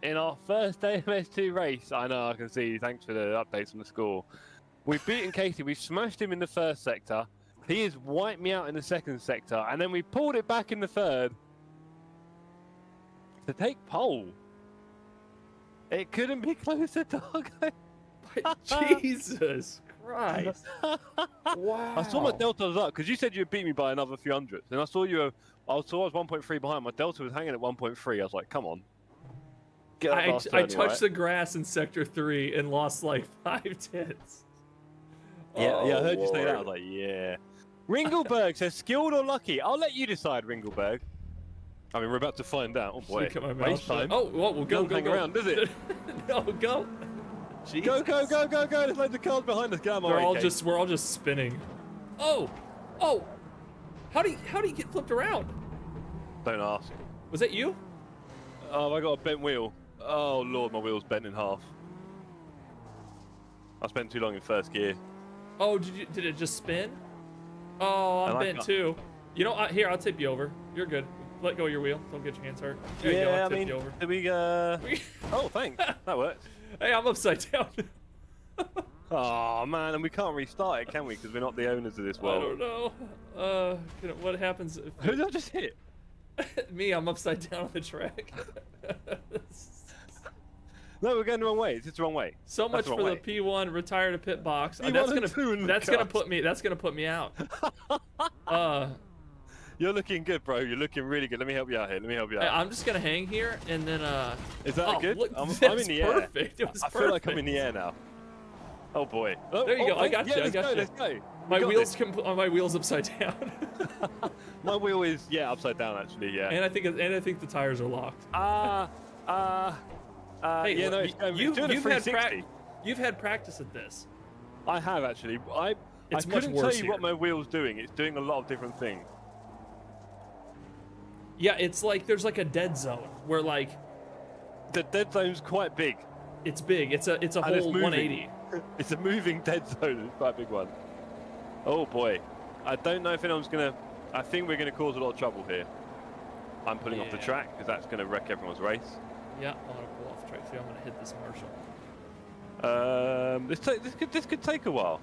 In our first AMS2 race, I know I can see, thanks for the updates on the score. We've beaten Casey, we've smashed him in the first sector. He has wiped me out in the second sector, and then we pulled it back in the third to take pole. It couldn't be closer, doggo. Jesus Christ. Wow. I saw my delta was up because you said you'd beat me by another few hundredths, and I saw you. I was 1.3 behind. My delta was hanging at 1.3. I was like, "Come on." I touched the grass in sector 3 and lost like 5 tenths. Yeah, I heard you say that. I Lord. was like, "Yeah." Ringleberg says, "Skilled or lucky?" I'll let you decide, Ringleberg. I mean, we're about to find out. Oh boy, Cut my mouth race shut. time. Oh, well, we'll go, Doesn't hang around, does it? No, go. Jesus. Go! There's loads of cars behind us. Get out of my We're way, all Kate. just spinning. Oh, how do you get flipped around? Don't ask. Was that you? Oh, I got a bent wheel. Oh lord, my wheel's bent in half. I spent too long in first gear. Oh, did it just spin? Oh, I'm And I bent got- too. You know, here, I'll tip you over. You're good. Let go of your wheel. Don't get your hands hurt. There you go. Yeah, I'll I tip mean, you over. did we? Oh, thanks. That works. Hey, I'm upside down. Oh man, and we can't restart it, can we? Because we're not the owners of this I world. don't know. What happens if Who did I just hit? me? I'm upside down on the track. No, we're going the wrong way. It's just the wrong way. So much That's the for wrong the P1 retire to pit box. P1 That's and 2 in the that's gonna cars. put me out. You're looking good, bro. You're looking really good. Let me help you out here. I'm just gonna hang here and then Is that good? Look, I'm that's in the air. perfect. It was I feel like I'm perfect. in the air now. Oh boy. Oh, There you go. I thank- got you. I got you. Let's go. My We got wheels this. my wheels upside down. My wheel is upside down actually. Yeah. and I think the tires are locked. Hey, yeah, no, look, it's doing a 360. You've had practice at this. I have actually. I It's much couldn't worse tell you here. what my wheel's doing. It's doing a lot of different things. Yeah, it's like there's like a dead zone where like The dead zone's quite big. it's big. It's a And it's whole moving. 180. It's a moving dead zone. It's quite a big one. Oh boy. I don't know if anyone's gonna. I think we're gonna cause a lot of trouble here. I'm pulling off the Yeah. track because that's gonna wreck everyone's race. Yeah, I'm gonna pull off the track. See, I'm gonna hit this Marshall. This could take a while.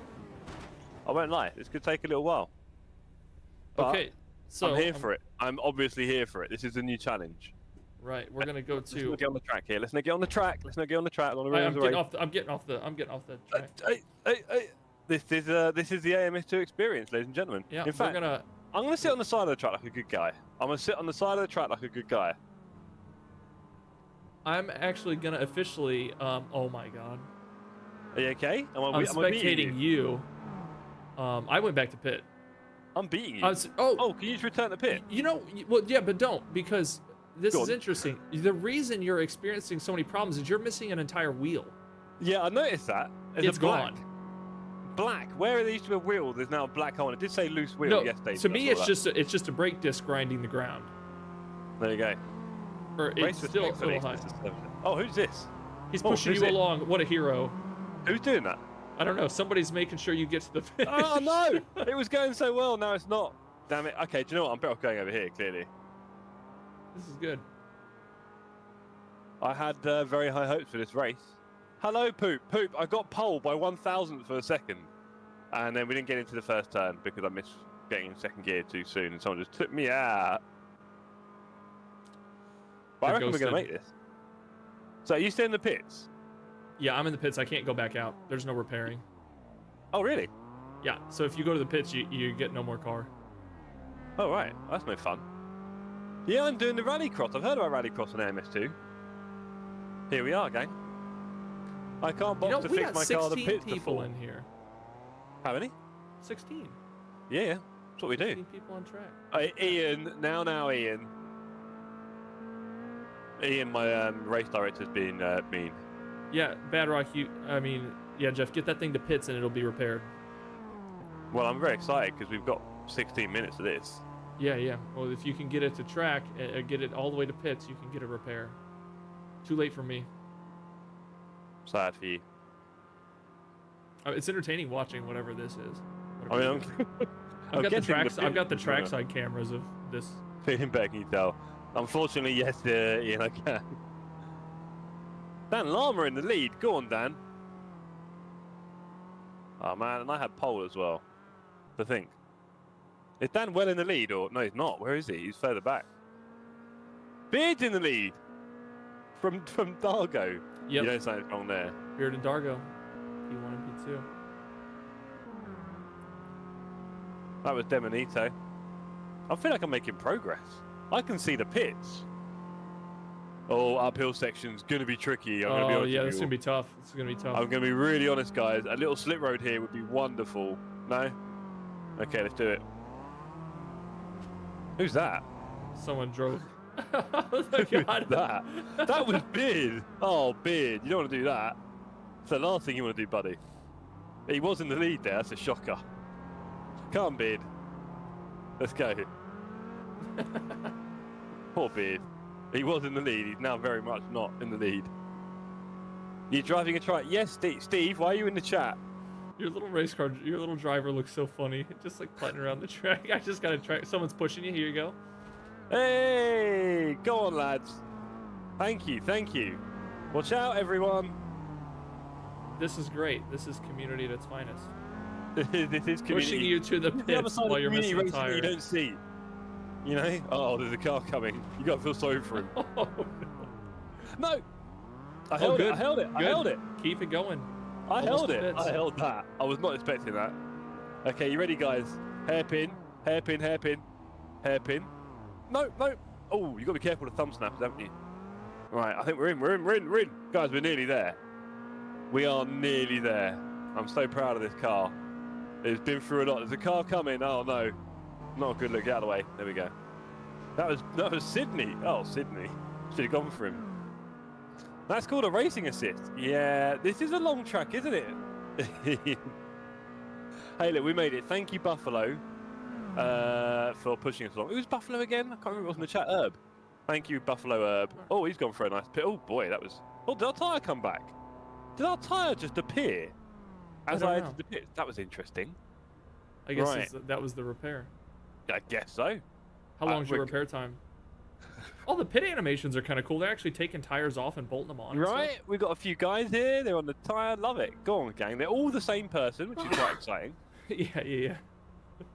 I won't lie. This could take a little while. But Okay, so I'm here for it. I'm obviously here for it. This is a new challenge. Right, we're gonna go Let's to. not get on the track here. Let's not get on the track. Let's not get on the track. On the I'm race. getting off the track. Hey. This is the AMS2 experience, ladies and gentlemen. Yeah, In fact, we're gonna. I'm gonna sit on the side of the track like a good guy. I'm gonna sit on the side of the track like a good guy. I'm actually gonna officially. Oh my God. Are you okay? I'm beating spectating you. I went back to pit. I'm beating you. Oh, Can you just return to pit? you know, well, yeah, but don't, because this Go is on. interesting. The reason you're experiencing so many problems is you're missing an entire wheel. Yeah, I noticed that. There's It's a black. gone. Black. Where there used to be a wheel, there's now a black hole. It did say loose wheel No, yesterday. to but I me, saw it's just a brake disc grinding the ground. that. There you go. Or it's Race still a respectfully. little high. Oh, who's this? He's Oh, pushing who's you it? along. What a hero. Who's doing that? I don't know. Somebody's making sure you get to the finish. Oh no! It was going so well. Now it's not. Damn it. Okay. Do you know what? I'm better off going over here. Clearly. This is good. I had very high hopes for this race. Hello, Poop. Poop, I got pole by 1,000th of a second. And then we didn't get into the first turn because I missed getting in second gear too soon and someone just took me out. But I reckon we're going to make this. So are you still in the pits? Yeah, I'm in the pits. I can't go back out. There's no repairing. Oh, really? Yeah, so if you go to the pits, you get no more car. Oh, right. That's no fun. Yeah, I'm doing the rallycross. I've heard about rallycross on AMS2. Here we are, gang. I can't box to we fix got my car. The 16 pits people before. in here. How many? 16. Yeah. That's what we do. 16 people on track. Ian, now Ian. Ian, my race director's been mean. Yeah, Bad Rock, yeah, Jeff, get that thing to pits and it'll be repaired. Well, I'm very excited because we've got 16 minutes of this. Yeah. Well, if you can get it to track, get it all the way to pits, you can get a repair. Too late for me. Sad for you. It's entertaining watching whatever this is. I mean, I've got the trackside cameras of this. feeling better, can you tell? Unfortunately, yes, Ian, I can. Dan Lama in the lead. Go on, Dan. Oh, man, and I had pole as well. To think. Is Dan well in the lead, or... No, he's not. Where is he? He's further back. Beard's in the lead. From Dargo. Yep. You know something's wrong there. Beard and Dargo. P1 and P2. That was Demonito. I feel like I'm making progress. I can see the pits. Oh, uphill section's going to be tricky. I'm going to be honest yeah, with this is you going to be tough. This is going to be tough. I'm going to be really honest, guys. A little slip road here would be wonderful. No? Okay, let's do it. Who's that? Someone drove. Who's that? That was Beard. Oh, Beard. You don't want to do that. It's the last thing you want to do, buddy. He was in the lead there. That's a shocker. Come on, Beard. Let's go. Poor Beard. He was in the lead. He's now very much not in the lead. You're driving a truck? Yes, Steve. Why are you in the chat? Your little driver looks so funny. Just like putting around the track. I just got a track. Someone's pushing you. Here you go. Hey, go on, lads. Thank you. Watch out, everyone. This is great. This is community at its finest. This is community. Pushing you to the The other pits side while of you're missing a community racing tire. you don't see. You know? Oh, there's a car coming. You got to feel sorry for him. Oh, no. No! I held good. it. I held it. I Good. held it. Keep it going. I Almost held to it. pits. I held that. I was not expecting that. Okay, you ready, guys? Hairpin. Hairpin. Hairpin. Hairpin. No. Oh, you got to be careful with the thumb snaps, haven't you? Right, I think we're in. We're in. Guys, we're nearly there. We are nearly there. I'm so proud of this car. It's been through a lot. There's a car coming. Oh no, not a good look. Get out of the way. There we go. That was Sydney. Oh, Sydney. Should have gone for him. That's called a racing assist. Yeah, this is a long track, isn't it? Hey, look, we made it. Thank you, Buffalo, for pushing us along. Who's Buffalo again? I can't remember. It was in the chat. Herb. Thank you, Buffalo Herb. Oh, he's gone for a nice pit. Oh boy, that was. Oh, did our tyre come back? Did our tyre just appear as I entered the pit? That was interesting. I guess that was the repair. I guess so. How long's your repair time? Oh, the pit animations are kind of cool. They're actually taking tires off and bolting them on. Right, we've got a few guys here. They're on the tyre. Love it. Go on, gang. They're all the same person, which is quite exciting. Yeah.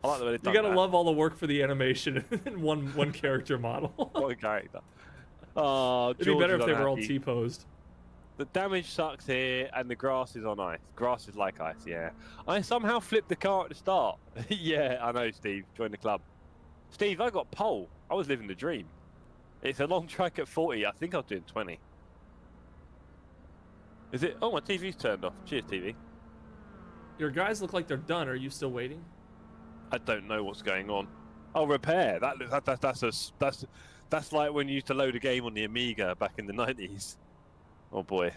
I like the way they've done You gotta that. love all the work for the animation in one character model. One character. Oh, it'd be better if they were all T-posed. The damage sucks here, and the grass is on ice. Grass is like ice, yeah. I somehow flipped the car at the start. Yeah, I know, Steve. Join the club. Steve, I got pole. I was living the dream. It's a long track at 40. I think I was doing 20. Is it? Oh, my TV's turned off. Cheers, TV. Your guys look like they're done. Are you still waiting? I don't know what's going on. Oh, repair. That's like when you used to load a game on the Amiga back in the 90s. Oh boy.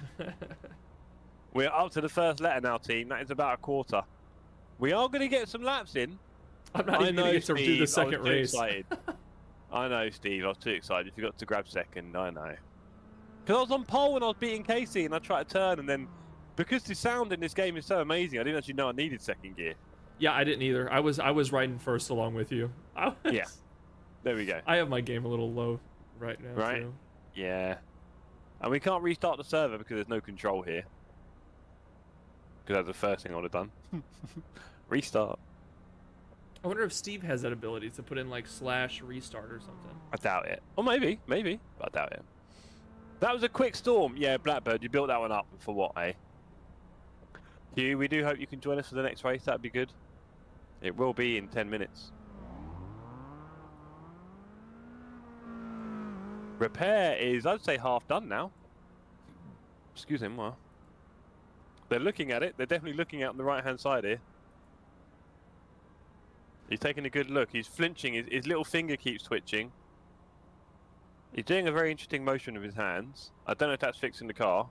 We're up to the first letter now, team. That is about a quarter. We are going to get some laps in. I'm not even going to get to do the second race. I know, Steve. I was too excited. You forgot to grab second. I know. Because I was on pole when I was beating Casey, and I tried to turn, and then because the sound in this game is so amazing, I didn't actually know I needed second gear. Yeah, I didn't either. I was riding first along with you. Yeah. There we go. I have my game a little low right now. Right. Too. Yeah. And we can't restart the server because there's no control here. Because that's the first thing I would have done. Restart. I wonder if Steve has that ability to put in like /restart or something. I doubt it. Or maybe, but I doubt it. That was a quick storm. Yeah, Blackbird, you built that one up for what, eh? Hugh, we do hope you can join us for the next race. That'd be good. It will be in 10 minutes. Repair is, I'd say, half done now. Excuse him, well. They're looking at it. They're definitely looking out on the right-hand side here. He's taking a good look. He's flinching. His little finger keeps twitching. He's doing a very interesting motion with his hands. I don't know if that's fixing the car.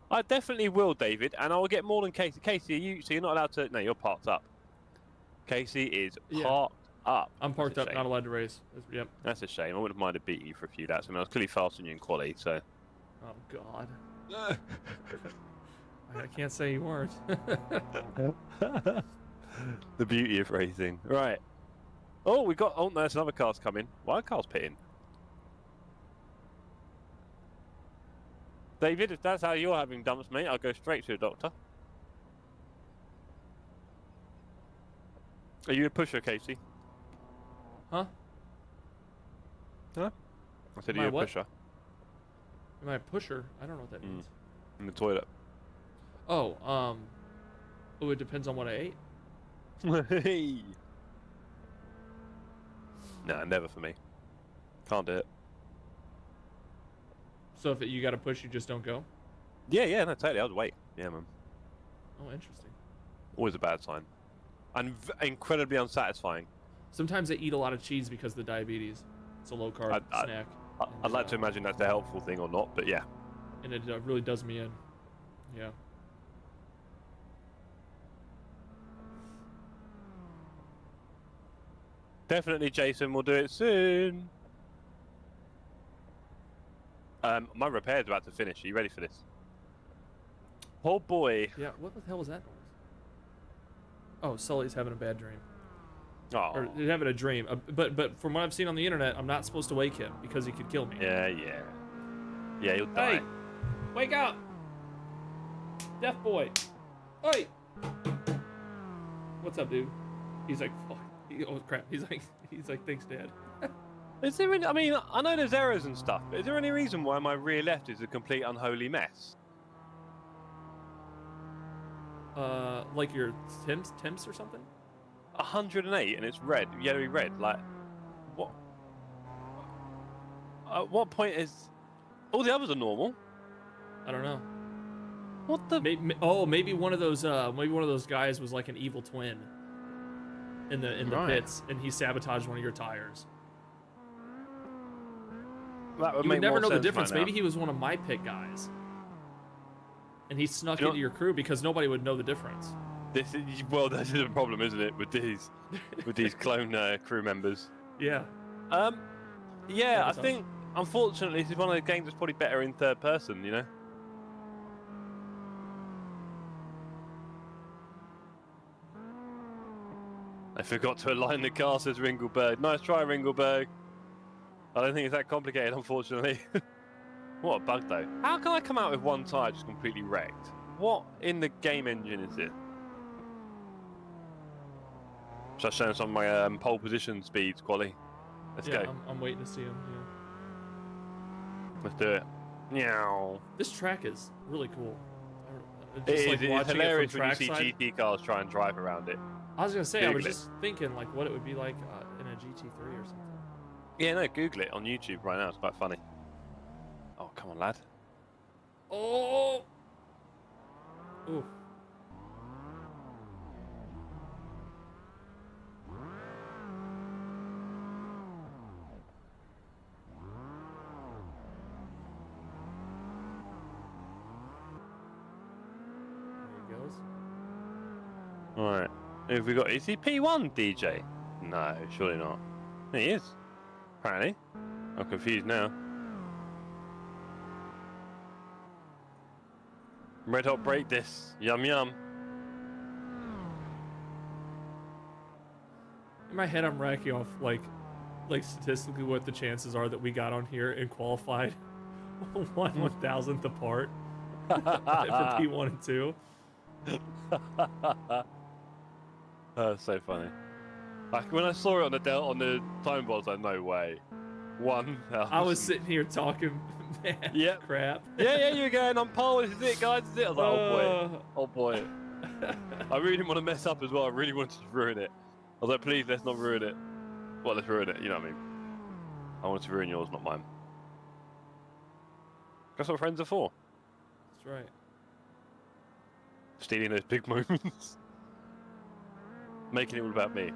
I definitely will, David, and I will get more than Casey. Casey, so you're not allowed to... No, you're parked up. Casey is parked up. I'm parked up, not allowed to race. Yep. That's a shame. I wouldn't have minded beating you for a few laps. I mean, I was clearly faster than you in quali, so... Oh, God. I can't say you weren't. The beauty of racing. Right. Oh, we got... Oh, no, there's another car's coming. Why are cars pitting? David, if that's how you're having dumps, mate, I'll go straight to the doctor. Are you a pusher, Casey? Huh? Huh? I said, are you a pusher? Am I a pusher? I don't know what that means. In the toilet. Oh, it depends on what I ate. Hey. Nah, never for me. Can't do it. So if you got to push, you just don't go? Yeah, no, totally. I would wait. Yeah, man. Oh, interesting. Always a bad sign. And incredibly unsatisfying. Sometimes I eat a lot of cheese because of the diabetes. It's a low-carb snack. I'd like to imagine that's a helpful thing or not, but yeah. And it really does me in. Yeah. Definitely, Jason. We'll do it soon. My repair's about to finish. Are you ready for this? Oh boy. Yeah, what the hell was that noise? Oh, Sully's having a bad dream. Oh. Or he's having a dream. But from what I've seen on the internet, I'm not supposed to wake him because he could kill me. Yeah. Yeah, you'll die. Hey! Wake up! Deaf boy! Oi! What's up, dude? He's like, fuck. Oh crap. He's like, thanks, Dad. Is there any, I mean, I know there's errors and stuff, but is there any reason why my rear left is a complete unholy mess? Like your temps or something? 108 and it's red, yellowy red. Like, what? At what point is... All the others are normal. I don't know. What the? Maybe one of those guys was like an evil twin in the pits, and he sabotaged one of your tires. That would You make would never more know the sense difference. right now. Maybe he was one of my pit guys, and he snuck into your crew because nobody would know the difference. This is this is a problem, isn't it, with these clone crew members? Yeah. Yeah, I think unfortunately this is one of the games that's probably better in third person. You know. I forgot to align the car, says Ringleberg. Nice try, Ringleberg. I don't think it's that complicated, unfortunately. What a bug, though. How can I come out with one tyre just completely wrecked? What in the game engine is it? Should I show them some of my pole position speeds, Quali? Let's go. I'm waiting to see him. Yeah. Let's do it. Meow. This track is really cool. It's hilarious when you see GT cars try and drive around it. I was gonna say, Google I was just thinking like what it would be like in a GT3 or something. Yeah, no, Google it on YouTube right now. It's quite funny. Oh, come on, lad. Oh. Ooh. There he goes. All right. Who have we got? Is he P1 DJ? No, surely not. He is. Apparently. I'm confused now. Red Hot break this. Yum yum. In my head, I'm racking off like statistically what the chances are that we got on here and qualified 1/1000th apart for P1 and 2. That's so funny. Like when I saw it on the time bar, I was like, no way. 1,000. I was sitting here talking mad crap. Yeah, you were going on pole. This is it, guys. This is it. I was like, oh boy. I really didn't want to mess up as well. I really wanted to ruin it. I was like, please, let's not ruin it. Well, let's ruin it. You know what I mean? I wanted to ruin yours, not mine. That's what friends are for. That's right. Stealing those big moments. Making it all about me.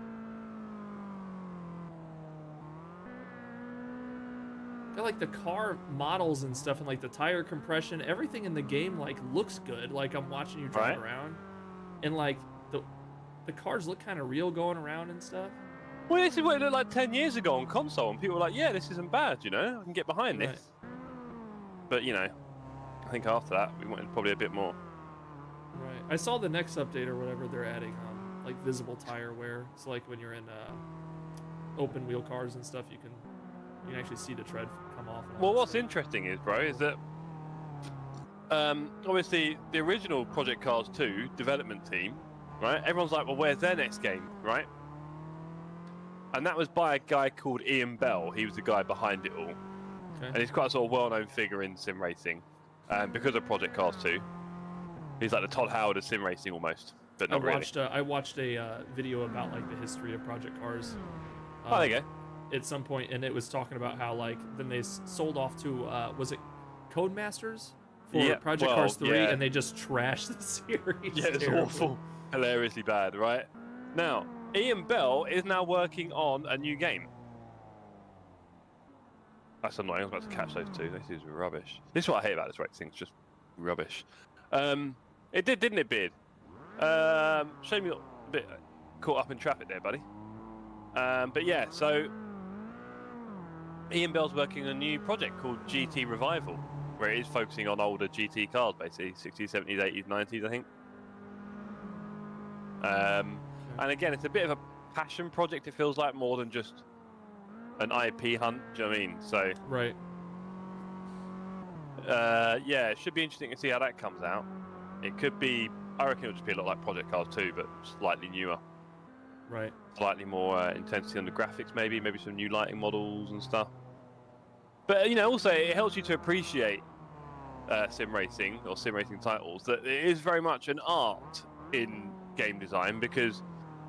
I like the car models and stuff, and like the tire compression, everything in the game like looks good. Like I'm watching you drive around, and like the cars look kind of real going around and stuff. Well, this is what it looked like 10 years ago on console, and people were like, "Yeah, this isn't bad. You know, I can get behind this." But you know, I think after that we wanted probably a bit more. Right. I saw the next update or whatever they're adding like visible tire wear. So like when you're in open wheel cars and stuff, you can actually see the tread come off. Well, what's interesting is, bro, is that obviously the original Project Cars 2 development team, right? Everyone's like, well, where's their next game, right? And that was by a guy called Ian Bell. He was the guy behind it all. Okay. And he's quite a sort of well-known figure in sim racing because of Project Cars 2. He's like the Todd Howard of sim racing almost, but not really. I watched a video about like the history of Project Cars. Oh, there you go. At some point, and it was talking about how like then they sold off to was it Codemasters for Project Cars 3, and they just trashed the series. Yeah, it's awful, hilariously bad, right? Now, Ian Bell is now working on a new game. That's annoying. I was about to catch those two. This is rubbish. This is what I hate about this racing. It's just rubbish. It did, didn't it, Beard? Shame you got a bit caught up in traffic there, buddy. But yeah, so Ian Bell's working on a new project called GT Revival, where it is focusing on older GT cars, basically 60s, 70s, 80s, 90s, I think. And again, it's a bit of a passion project. It feels like more than just an IP hunt. Do you know what I mean? So right. Yeah, it should be interesting to see how that comes out. It could be, I reckon it'll just be a lot like Project Cars 2, but slightly newer. Right. Slightly more intensity on the graphics, maybe some new lighting models and stuff. But you know, also it helps you to appreciate sim racing or sim racing titles, that it is very much an art in game design, because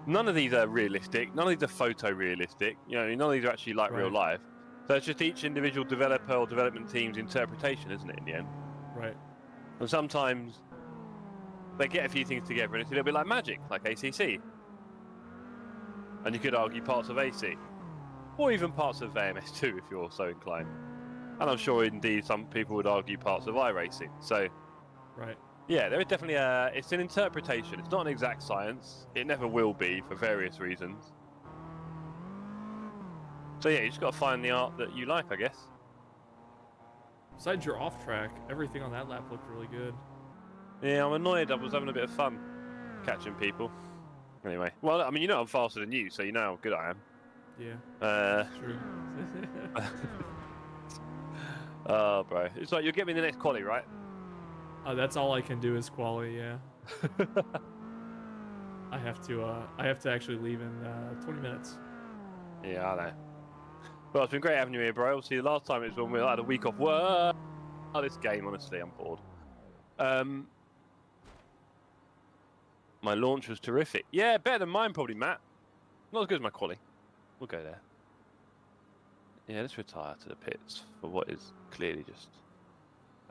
none of these are realistic, none of these are photorealistic. You know, none of these are actually like real life. So it's just each individual developer or development team's interpretation, isn't it, in the end? Right. And sometimes they get a few things together, and it's a little bit like magic, like ACC. And you could argue parts of AC, or even parts of AMS2 if you're so inclined. And I'm sure indeed some people would argue parts of iRacing. So, Right. yeah, there is definitely it's an interpretation. It's not an exact science. It never will be for various reasons. So yeah, you just got to find the art that you like, I guess. Besides your off track, everything on that lap looked really good. Yeah, I'm annoyed. I was having a bit of fun catching people. Anyway, well, I mean, you know I'm faster than you, so you know how good I am. Yeah. True. Oh, bro. It's like you'll get me in the next quali, right? That's all I can do is quali, yeah. I have to actually leave in 20 minutes. Yeah, I know. Well, it's been great having you here, bro. Obviously, the last time it was when we had a week off work. Oh, this game, honestly, I'm bored. My launch was terrific. Yeah, better than mine, probably, Matt. Not as good as my quali. We'll go there. Yeah, let's retire to the pits for what is clearly just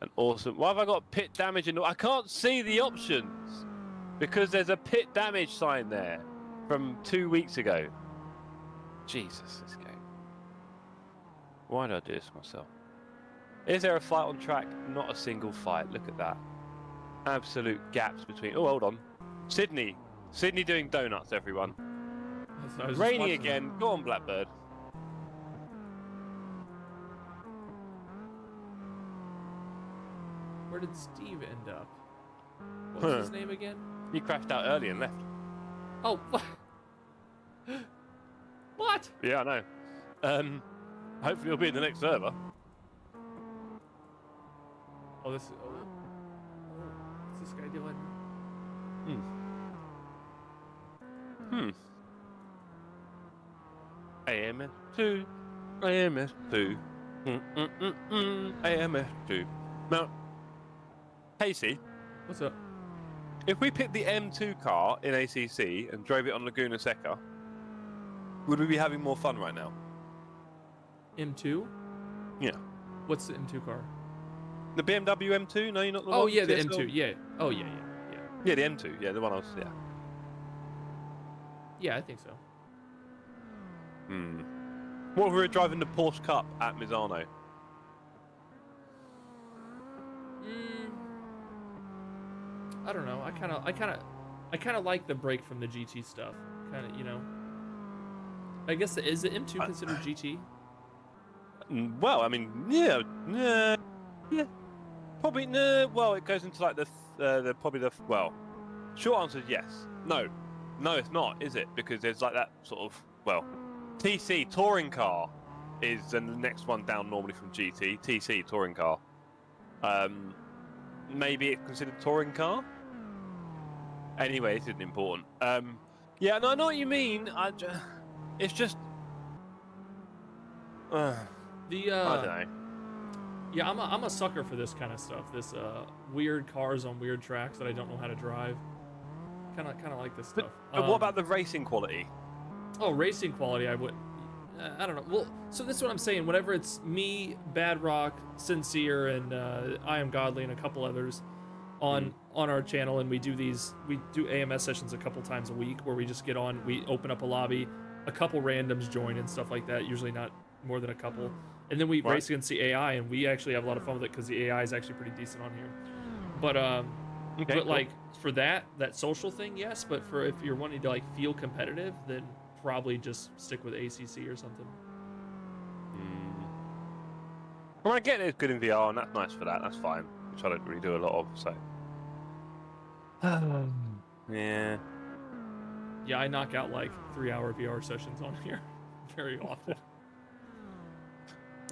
an awesome... Why have I got pit damage in... I can't see the options because there's a pit damage sign there from 2 weeks ago. Jesus, this game. Why did I do this myself? Is there a fight on track? Not a single fight. Look at that. Absolute gaps between... Oh, hold on. Sydney. Sydney doing donuts, everyone. Raining again. Go on, Blackbird. Where did Steve end up? What's his name again? He crashed out early and left. Oh, what? What? Yeah, I know. Hopefully he'll be in the next server. Oh, this. Oh, what's this guy doing? AMS2. AMS2. AMS2. Now, Casey, What's up? if we picked the M2 car in ACC and drove it on Laguna Seca, would we be having more fun right now? M2? Yeah. What's the M2 car? The BMW M2? No, you're not the Oh one? yeah, the TSL? M2. Yeah. Oh yeah. Yeah, the M2. Yeah, the one I was... Yeah. Yeah, I think so. What if we were driving the Porsche Cup at Misano? I don't know. I kind of like the break from the GT stuff. Kind of, you know. I guess is the M2 considered GT? Well, I mean, yeah, probably no. Well, it goes into like the probably the well. Short answer is yes. No, it's not, is it? Because there's like that sort of TC touring car is the next one down normally from GT. TC touring car. Maybe it's considered touring car. Anyway, this isn't important. Yeah, no, I know what you mean. It's just. I don't know. Yeah, I'm a sucker for this kind of stuff. This weird cars on weird tracks that I don't know how to drive. Kind of like this stuff. But what about the racing quality? Oh, racing quality, I wouldn't. I don't know. Well, so this is what I'm saying. Whenever it's me, Bad Rock, Sincere, and I Am Godly, and a couple others on our channel, and we do AMS sessions a couple times a week where we just get on, we open up a lobby, a couple randoms join and stuff like that. Usually not more than a couple, and then we race against the AI, and we actually have a lot of fun with it because the AI is actually pretty decent on here. But Okay, cool. like for that social thing, yes. But for if you're wanting to like feel competitive, then probably just stick with ACC or something. Well, I get it's good in VR, and that's nice for that. That's fine, which I don't really do a lot of. So, yeah. Yeah, I knock out like 3-hour VR sessions on here very often.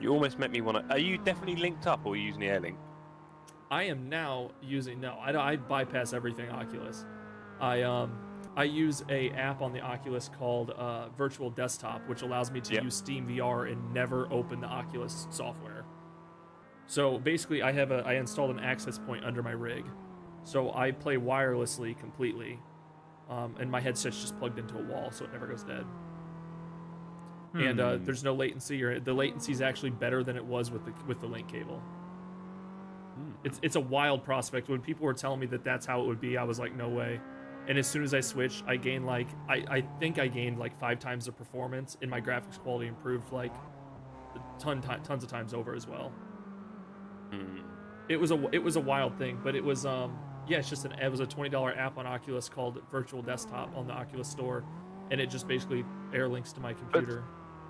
You almost make me want to. Are you definitely linked up, or are you using the Air Link? I am now using I bypass everything Oculus. I use a app on the Oculus called Virtual Desktop, which allows me to use Steam VR and never open the Oculus software. So basically, I installed an access point under my rig, so I play wirelessly completely, and my headset's just plugged into a wall, so it never goes dead. And there's no latency, or the latency is actually better than it was with the link cable. It's a wild prospect. When people were telling me that that's how it would be, I was like, no way. And as soon as I switched, I gained like I think I gained like 5 times the performance, and my graphics quality improved like tons of times over as well. It was a wild thing, but it was yeah, it was a $20 app on Oculus called Virtual Desktop on the Oculus Store, and it just basically air links to my computer.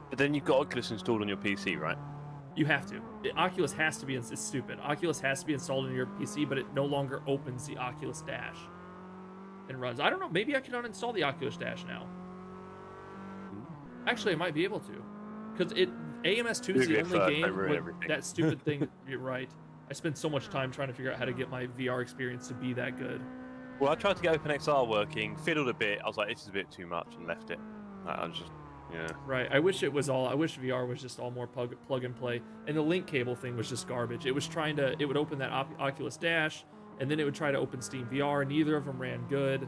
But then you've got Oculus installed on your PC, right? You have to. Oculus has to be. It's stupid. Oculus has to be installed on your PC, but it no longer opens the Oculus Dash and runs. I don't know. Maybe I can uninstall the Oculus Dash now. Actually, I might be able to, because AMS2 is the only game with that stupid thing. You're right. I spent so much time trying to figure out how to get my VR experience to be that good. Well, I tried to get OpenXR working, fiddled a bit. I was like, this is a bit too much, and left it. I was just, yeah. Right. I wish VR was just all more plug and play, and the link cable thing was just garbage. It was it would open that Oculus Dash, and then it would try to open Steam VR. Neither of them ran good,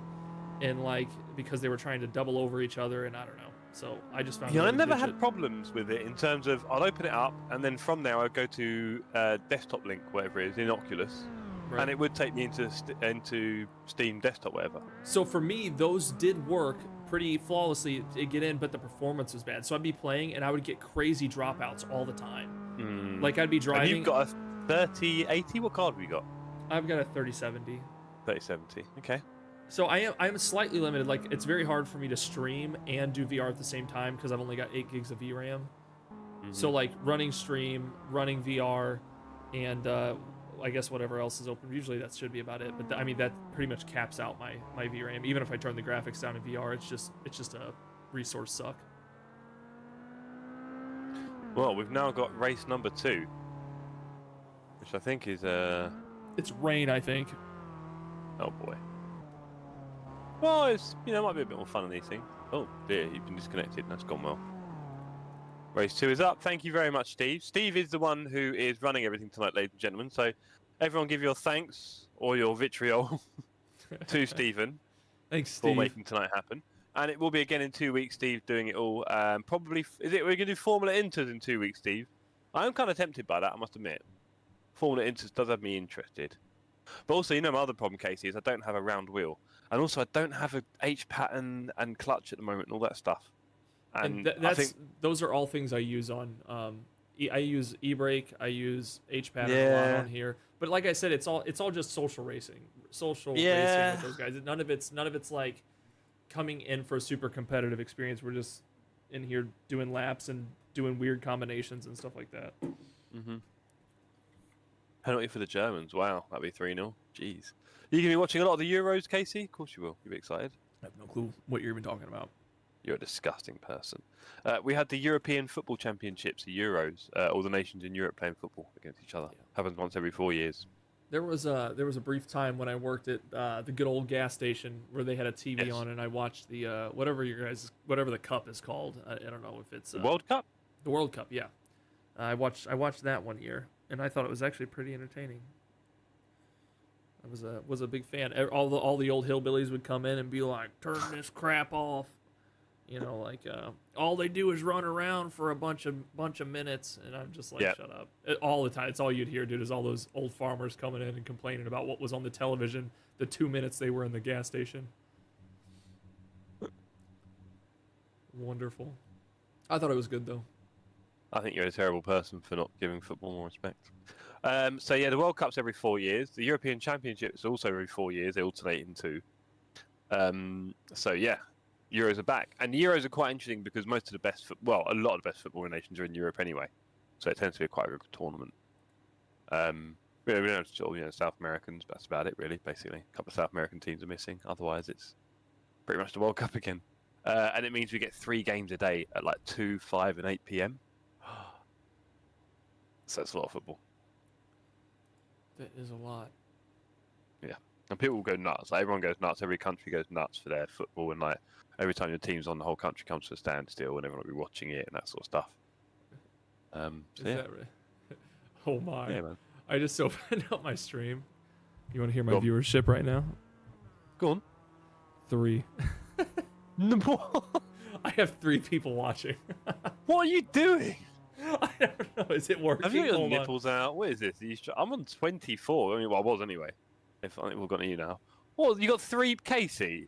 and like because they were trying to double over each other, and I don't know. So I just found. Yeah, I never had problems with it in terms of I'd open it up, and then from there I'd go to desktop link, whatever it is, in Oculus, right. And it would take me into Steam Desktop, whatever. So for me, those did work pretty flawlessly to get in, but the performance was bad. So I'd be playing, and I would get crazy dropouts all the time. Like I'd be driving. And you've got a 3080. What card have you got? I've got a 3070. 3070. Okay. So I'm slightly limited. Like it's very hard for me to stream and do VR at the same time because I've only got 8 gigs of VRAM. So like running stream, running VR, and I guess whatever else is open. Usually that should be about it. But I mean that pretty much caps out my VRAM. Even if I turn the graphics down in VR, it's just a resource suck. Well, we've now got race number 2, which I think is It's rain, I think. Oh boy. Well, it's it might be a bit more fun on these things. Oh dear, you've been disconnected. That's gone well. Race 2 is up. Thank you very much, Steve. Steve is the one who is running everything tonight, ladies and gentlemen. So, everyone, give your thanks or your vitriol to Stephen. Thanks, Steve, for making tonight happen. And it will be again in 2 weeks. Steve doing it all. Probably we're going to do Formula Inters in 2 weeks, Steve. I am kind of tempted by that, I must admit. Formula Inters does have me interested. But also, my other problem, Casey, is I don't have a round wheel. And also, I don't have a H pattern and clutch at the moment and all that stuff. And I think those are all things I use on. I use e-brake. I use H pattern a lot on here. But like I said, it's all just social racing with those guys. None of it's like coming in for a super competitive experience. We're just in here doing laps and doing weird combinations and stuff like that. Penalty for the Germans. Wow, that'd be 3-0. Jeez. You gonna be watching a lot of the Euros, Casey? Of course you will. You'll be excited. I have no clue what you're even talking about. You're a disgusting person. We had the European Football Championships, the Euros. All the nations in Europe playing football against each other. Happens once every 4 years. There was a brief time when I worked at the good old gas station where they had a TV on, and I watched the whatever the cup is called. I don't know if it's the World Cup. The World Cup, yeah. I watched that one year, and I thought it was actually pretty entertaining. I was a big fan. All the old hillbillies would come in and be like, "Turn this crap off." Like all they do is run around for a bunch of minutes, and I'm just like, shut up. All the time. It's all you'd hear, dude, is all those old farmers coming in and complaining about what was on the television the 2 minutes they were in the gas station. Wonderful. I thought it was good, though. I think you're a terrible person for not giving football more respect. So yeah, the World Cup's every 4 years. The European Championships also every 4 years. They alternate in 2. So yeah. Euros are back, and the Euros are quite interesting because most of the best, a lot of the best football nations are in Europe anyway, so it tends to be quite a good tournament. We don't have South Americans, but that's about it really. Basically, a couple of South American teams are missing. Otherwise, it's pretty much the World Cup again, and it means we get 3 games a day at like 2, 5, and 8 p.m. So it's a lot of football. That is a lot. Yeah, and people will go nuts. Like, everyone goes nuts. Every country goes nuts for their football, and like. Every time your team's on, the whole country comes to a standstill, and everyone will be watching it and that sort of stuff. Is that right? Oh my! Yeah, man. I just opened up my stream. You want to hear my viewership right now? Go on. 3. I have 3 people watching. What are you doing? I don't know. Is it working? Have you got your Hold on. nipples out? What is this? I'm on 24. I mean, well, I was anyway. I think we've got you now. What? You got 3 Casey?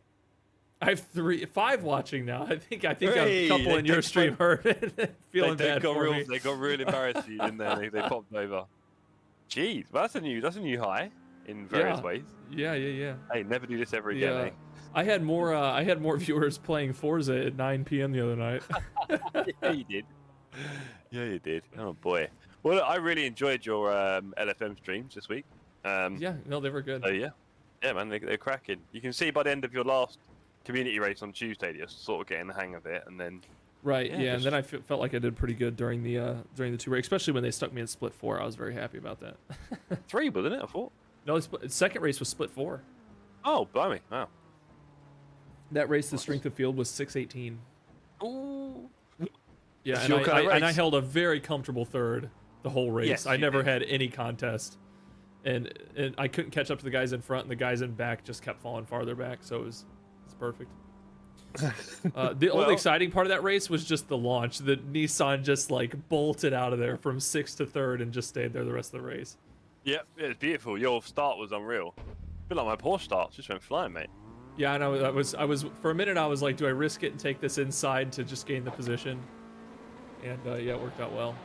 I have 5 watching now. I think Hey, a couple in your stream heard it. Feeling bad for me. They got real embarrassed for you, didn't they? They popped over. Jeez, well, that's a new high in various ways. Yeah. Hey, never do this ever again. Eh? I had more viewers playing Forza at 9 p.m. the other night. Yeah, you did. Yeah, you did. Oh boy. Well, I really enjoyed your LFM streams this week. Yeah, no, they were good. So yeah, man, they're cracking. You can see by the end of your last community race on Tuesday, you're sort of getting the hang of it, and then. Right. Yeah, and then I felt like I did pretty good during the 2 race, especially when they stuck me in split 4. I was very happy about that. 3, wasn't it? I thought. No, second race was split 4. Oh, blimey! Wow. That race, the strength of field was 618. Ooh. Yeah, and I held a very comfortable third the whole race. Yes, I never did. had any contest, and I couldn't catch up to the guys in front, and the guys in back just kept falling farther back. So it's perfect. The only exciting part of that race was just the launch. The Nissan just like bolted out of there from 6th to 3rd and just stayed there the rest of the race. Yep, it's beautiful. Your start was unreal. A bit like my Porsche start, just went flying, mate. Yeah, I know. I was for a minute. I was like, do I risk it and take this inside to just gain the position? And yeah, it worked out well.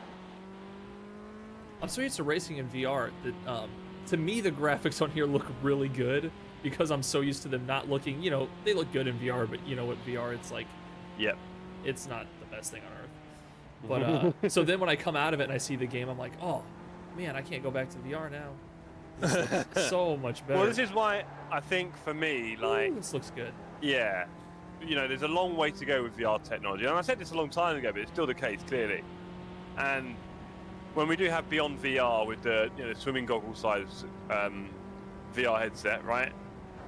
I'm so used to racing in VR that to me the graphics on here look really good because I'm so used to them not looking. You know, they look good in VR, but you know what VR it's like. Yep. It's not the best thing on earth. But so then when I come out of it and I see the game, I'm like, oh man, I can't go back to VR now. This looks so much better. Well, this is why I think for me, like, ooh, this looks good. Yeah, you know, there's a long way to go with VR technology, and I said this a long time ago, but it's still the case clearly. And when we do have beyond VR with the swimming goggle size VR headset, right?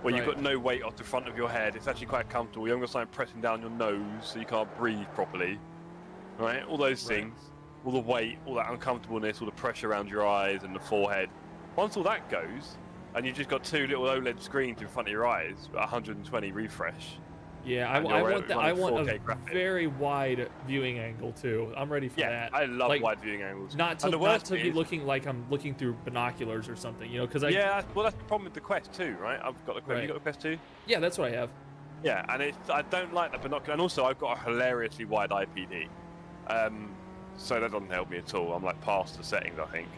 Where you've got no weight off the front of your head, it's actually quite comfortable. You haven't got something pressing down your nose, so you can't breathe properly, right? All those things, all the weight, all that uncomfortableness, all the pressure around your eyes and the forehead. Once all that goes, and you've just got 2 little OLED screens in front of your eyes, 120 refresh. Yeah, I want that. I want a very wide viewing angle too. I'm ready for that. I love wide viewing angles. Not to be looking like I'm looking through binoculars or something, you know? Because well, that's the problem with the Quest 2, right? I've got the Quest. You got the Quest 2? Yeah, that's what I have. Yeah, and I don't like the binocular, and also I've got a hilariously wide IPD, so that doesn't help me at all. I'm like past the settings, I think.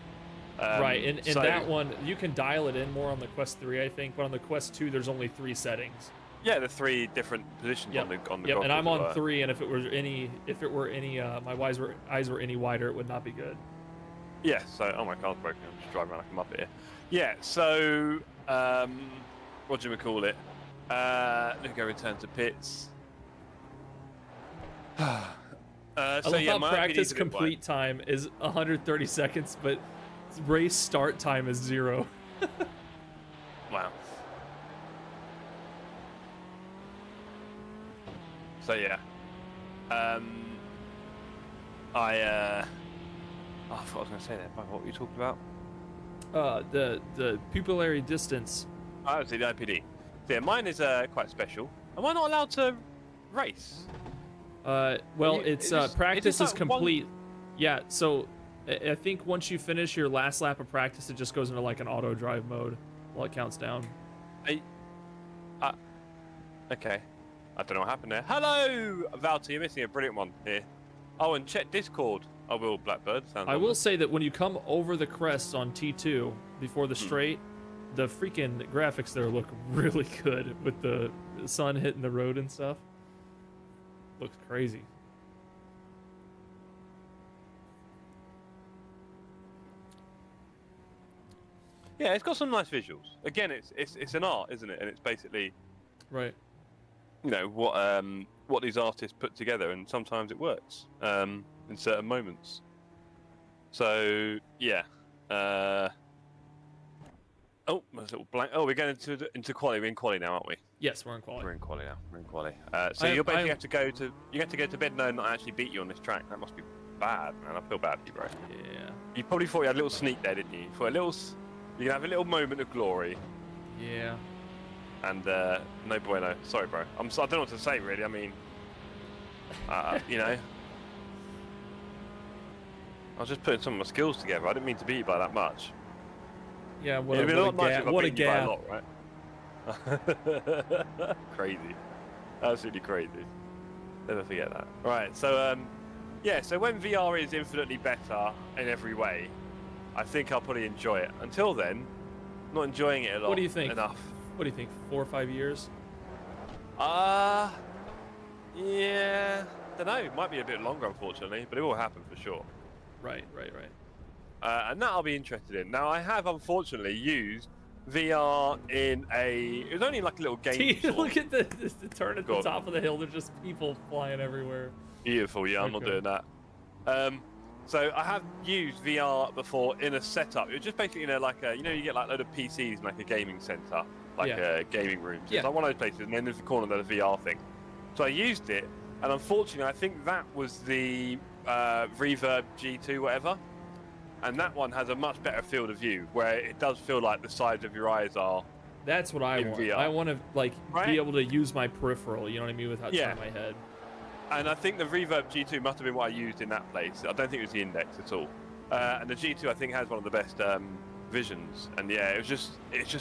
Right, and so, that one, you can dial it in more on the Quest 3, I think, but on the Quest 2, there's only 3 settings. Yeah, the 3 different positions on the goggles. And I'm on 3, and if it were any, my eyes were any wider, it would not be good. Yeah. So, oh, my car's broken. I'm just driving around like I'm up here. Yeah. So, what do we call it? Let me go return to pits. I love how practice complete time is 130 seconds, but race start time is 0. Wow. So yeah, I forgot what I was going to say there. What were you talking about? The pupillary distance. Oh, see the IPD. So yeah, mine is quite special. Am I not allowed to race? Well, practice is complete. Yeah, so I think once you finish your last lap of practice, it just goes into like an auto drive mode while it counts down. Okay. I don't know what happened there. Hello, Valty, you're missing a brilliant one here. Oh, and check Discord. I will, Blackbird. I will say that when you come over the crest on T2 before the straight, the freaking graphics there look really good with the sun hitting the road and stuff. Looks crazy. Yeah, it's got some nice visuals. Again, it's an art, isn't it? And it's basically right. You know what these artists put together, and sometimes it works in certain moments. So yeah. Oh, there's a little blank. Oh, we're going into quali. We're in quali now, aren't we? Yes, we're in quali. We're in quali now. We're in quali. So you basically have to go to bed now and not actually beat you on this track. That must be bad, man. I feel bad for you, bro. Yeah. You probably thought you had a little sneak there, didn't you? For a little, you can have a little moment of glory. Yeah. And no bueno. Sorry, bro. I don't know what to say, really. I mean, you know. I was just putting some of my skills together. I didn't mean to beat you by that much. Yeah, It'd be a lot nicer if I what a beat you by a gap. lot, right? Crazy. Absolutely crazy. Never forget that. Right, so, yeah, so when VR is infinitely better in every way, I think I'll probably enjoy it. Until then, not enjoying it a lot. What do you think? Enough. What do you think? 4 or 5 years? Yeah. Don't know. It might be a bit longer, unfortunately, but it will happen for sure. Right. And that I'll be interested in. Now, I have unfortunately used VR in it was only like a little game. Look at the turn at the top of the hill. There's just people flying everywhere. Beautiful. Yeah, I'm not doing that. So I have used VR before in a setup. It was just basically in like you get like a load of PCs in like a gaming center, like a gaming room. It's like one of those places, and then there's a corner there's a VR thing. So I used it, and unfortunately, I think that was the Reverb G2 whatever, and that one has a much better field of view, where it does feel like the sides of your eyes are. That's what I want. VR. I want to be able to use my peripheral. You know what I mean, without turning my head. And I think the Reverb G2 must have been what I used in that place. I don't think it was the Index at all. And the G2 I think has one of the best visions. And yeah, it's just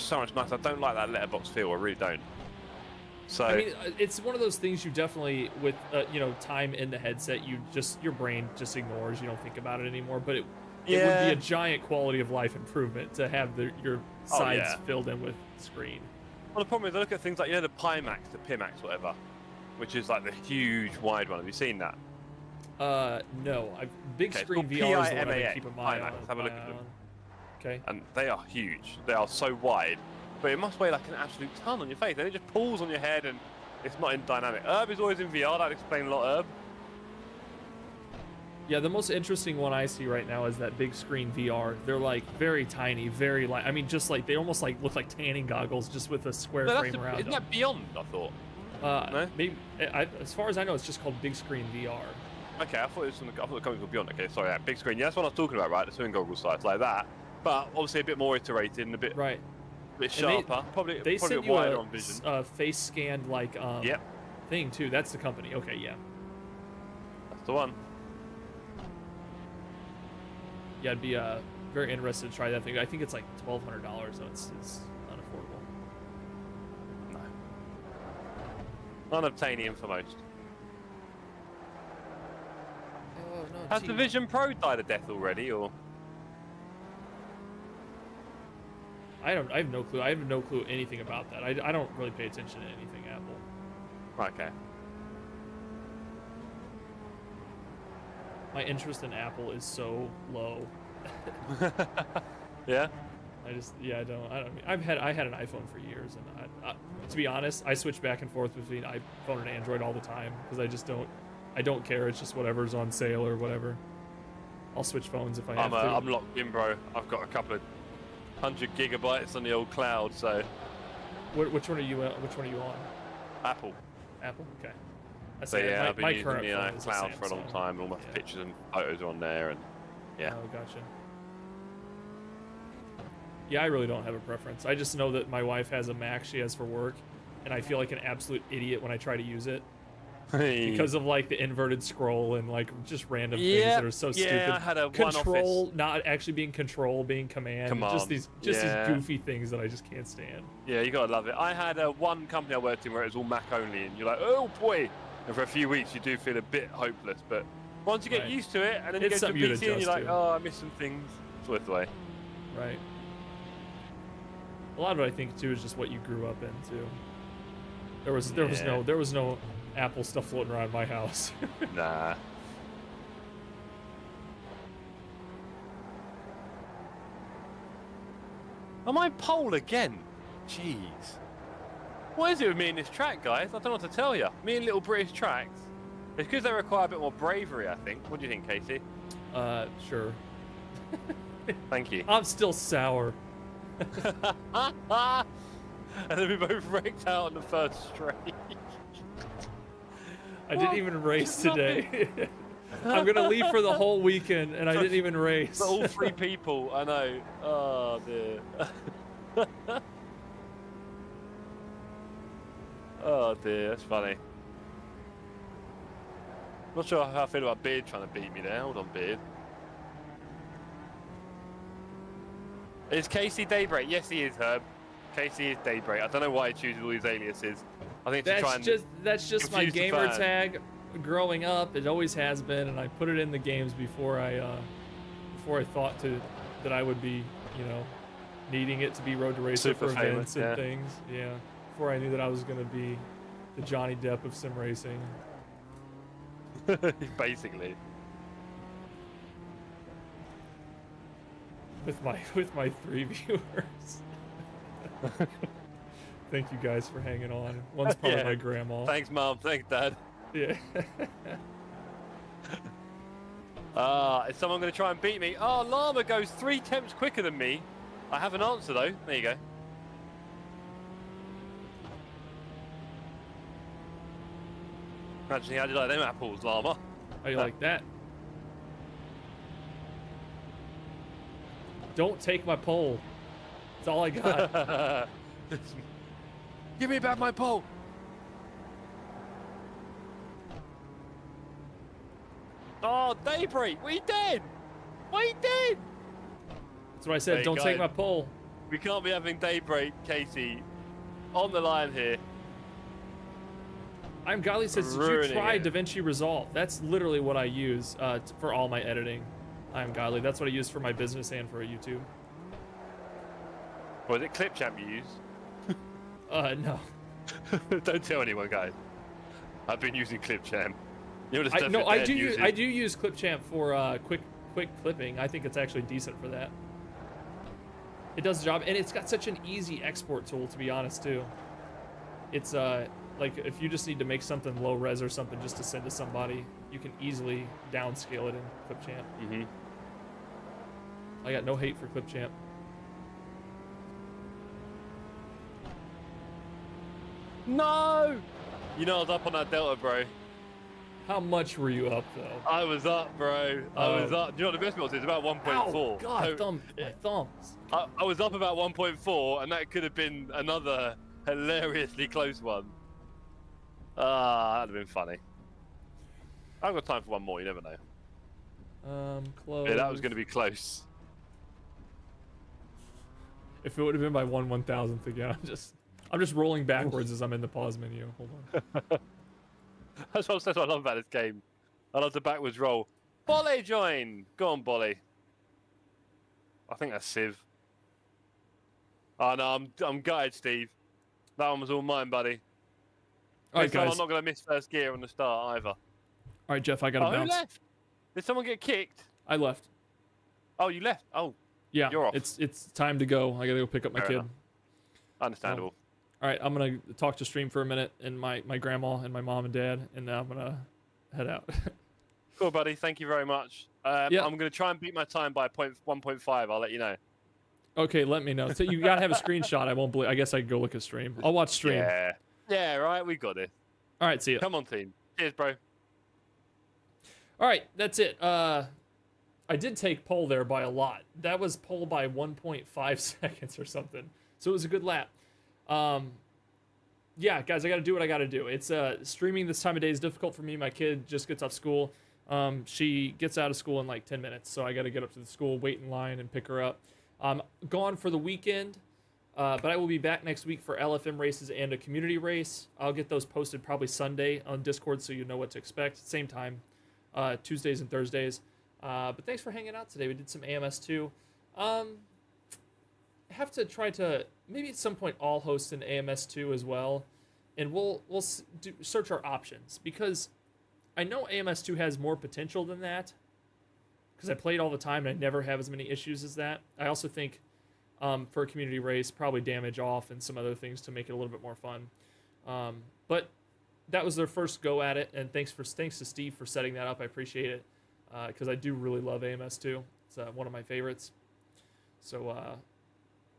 so much nicer. I don't like that letterbox feel. I really don't. So I mean, it's one of those things you definitely, with time in the headset, your brain just ignores. You don't think about it anymore. But it would be a giant quality of life improvement to have your sides filled in with screen. Well, the problem is I look at things like the Pimax, the Pimax, whatever, which is like the huge wide one. Have you seen that? No. Big screen VR is the one I keep an eye on. Have a look at them. Okay. And they are huge. They are so wide, but it must weigh like an absolute ton on your face. And it just pulls on your head, and it's not in dynamic. Herb is always in VR. That'd explain a lot, Herb. Yeah, the most interesting one I see right now is that big screen VR. They're like very tiny, very light. I mean, just like they almost like look like tanning goggles, just with a square frame around them. Isn't that Beyond? I thought. No? Maybe. As far as I know, it's just called big screen VR. Okay, I thought it was the company called Beyond. Okay, sorry, big screen. Yeah, that's what I was talking about, right? The swimming goggles size like that, but obviously a bit more iterated and a bit sharper. Probably they a sent bit wider on vision. Face scanned thing too. That's the company. Okay, yeah. That's the one. Yeah, I'd be very interested to try that thing. I think it's like $1,200, so it's unaffordable. No. Unobtainium for most. Oh, no, Has the Vision Pro died a death already, or? I have no clue. I have no clue anything about that. I don't really pay attention to anything Apple. Okay. My interest in Apple is so low. Yeah. I don't. I had an iPhone for years, and to be honest, I switch back and forth between iPhone and Android all the time because I don't care. It's just whatever's on sale or whatever. I'll switch phones if I have to. I'm locked in, bro. I've got a couple of 100 gigabytes on the old cloud, so. Which one are you on? Apple. Apple. Okay. So yeah, I've been using the is cloud for a long time. All my pictures and photos are on there, and yeah. Oh, gotcha. Yeah, I really don't have a preference. I just know that my wife has a Mac she has for work, and I feel like an absolute idiot when I try to use it. Because of like the inverted scroll and like just random things that are so stupid. Yeah, I had a control not actually being control, being command. Just these goofy things that I just can't stand. Yeah, you gotta love it. I had one company I worked in where it was all Mac only, and you're like, oh boy. And for a few weeks, you do feel a bit hopeless, but once you get used to it, and then you go to PC and you're like, oh, I miss some things. It's worth the way. Right. A lot of it, I think, too, is just what you grew up into. There was no Apple stuff floating around my house. Nah. Am I pole again? Jeez. What is it with me in this track, guys? I don't know what to tell you. Me and little British tracks. It's because they require a bit more bravery, I think. What do you think, Casey? Sure. Thank you. I'm still sour. And then we both wrecked out on the first straight. I didn't even race today. I'm gonna leave for the whole weekend, and I didn't even race. All three people, I know. Oh dear. Oh dear, that's funny. Not sure how I feel about Beard trying to beat me there. Hold on, Beard. Is Casey Daybreak? Yes, he is, Herb. Casey is Daybreak. I don't know why he chooses all these aliases. I think to try and That's just my confuse the gamer fan. tag. Growing up, it always has been, and I put it in the games before I thought that I would be, you know, needing it to be Road to Racer Super for famous, events and yeah. things. Yeah, before I knew that I was gonna be the Johnny Depp of sim racing. Basically. With my 3 viewers. Thank you guys for hanging on. One's probably Yeah. my grandma. Thanks, Mum. Thanks, Dad. Yeah. Is someone going to try and beat me? Oh, Llama goes 3 temps quicker than me. I have an answer, though. There you go. Imagine how did I them apples, Llama? How you like that? Don't take my pole. That's all I got. Give me back my pole. Oh, Daybreak, we did. We did. That's what I said. Hey, Don't take guys. my pole. We can't be having Daybreak, Casey, on the line here. I'm Godly says, did you Ruining try it. DaVinci Resolve? That's literally what I use for all my editing. I'm Godly. That's what I use for my business and for YouTube. Was it Clipchamp you use? No. Don't tell anyone, guys. I've been using Clipchamp. You know the stuff No, your I dad do. uses? I do use Clipchamp for quick clipping. I think it's actually decent for that. It does the job, and it's got such an easy export tool. To be honest, too. It's like if you just need to make something low res or something just to send to somebody, you can easily downscale it in Clipchamp. Mm-hmm. I got no hate for Clipchamp. No! You know I was up on that Delta, bro. How much were you up though? I was up, bro. I was up. Do you know what the best was? It's about 1.4. Ow, God, So, my thumbs. I was up about 1.4, and that could have been another hilariously close one. That'd have been funny. I've got time for one more. You never know. Close. Yeah, that was going to be close. If it would have been by 1/1000th again, I'm just rolling backwards as I'm in the pause menu. Hold on. That's what I love about this game. I love the backwards roll. Bolly join. Go on, Bolly. I think that's Civ. Oh no, I'm gutted, Steve. That one was all mine, buddy. All right, This time guys. I'm not going to miss first gear on the start either. All right, Jeff, I got to Oh, who bounce. left? Did someone get kicked? I left. Oh, you left. Oh, Yeah, You're off. it's time to go. I got to go pick up my Fair kid. enough. Understandable. All right, I'm gonna talk to stream for a minute, and my grandma and my mom and dad, and then I'm gonna head out. Cool, buddy. Thank you very much. Yeah. I'm going to try and beat my time by 1.5. I'll let you know. Okay, let me know. So you gotta have a screenshot. I won't believe. I guess I can go look at stream. I'll watch stream. Yeah. Yeah, right. We got it. All right, see ya. Come on, team. Cheers, bro. All right, that's it. I did take pole there by a lot. That was pole by 1.5 seconds or something. So it was a good lap. Yeah, guys, I got to do what I got to do. It's streaming this time of day is difficult for me. My kid just gets off school. She gets out of school in like 10 minutes, so I got to get up to the school, wait in line, and pick her up. I'm gone for the weekend, but I will be back next week for LFM races and a community race. I'll get those posted probably Sunday on Discord so you know what to expect. Same time, Tuesdays and Thursdays. But thanks for hanging out today. We did some AMS2. Have to try to maybe at some point all host an AMS2 as well, and we'll search our options, because I know AMS2 has more potential than that, because I play it all the time and I never have as many issues as that. I also think for a community race, probably damage off and some other things to make it a little bit more fun. But that was their first go at it, and thanks to Steve for setting that up. I appreciate it, because I do really love AMS2. It's one of my favorites. So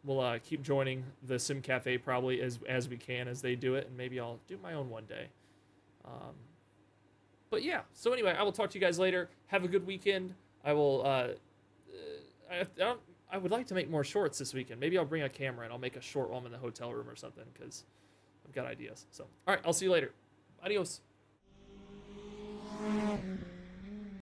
we'll keep joining the Sim Cafe probably as we can as they do it, and maybe I'll do my own one day. But yeah, so anyway, I will talk to you guys later. Have a good weekend. I will. I would like to make more shorts this weekend. Maybe I'll bring a camera and I'll make a short while I'm in the hotel room or something, because I've got ideas. So, all right, I'll see you later. Adios.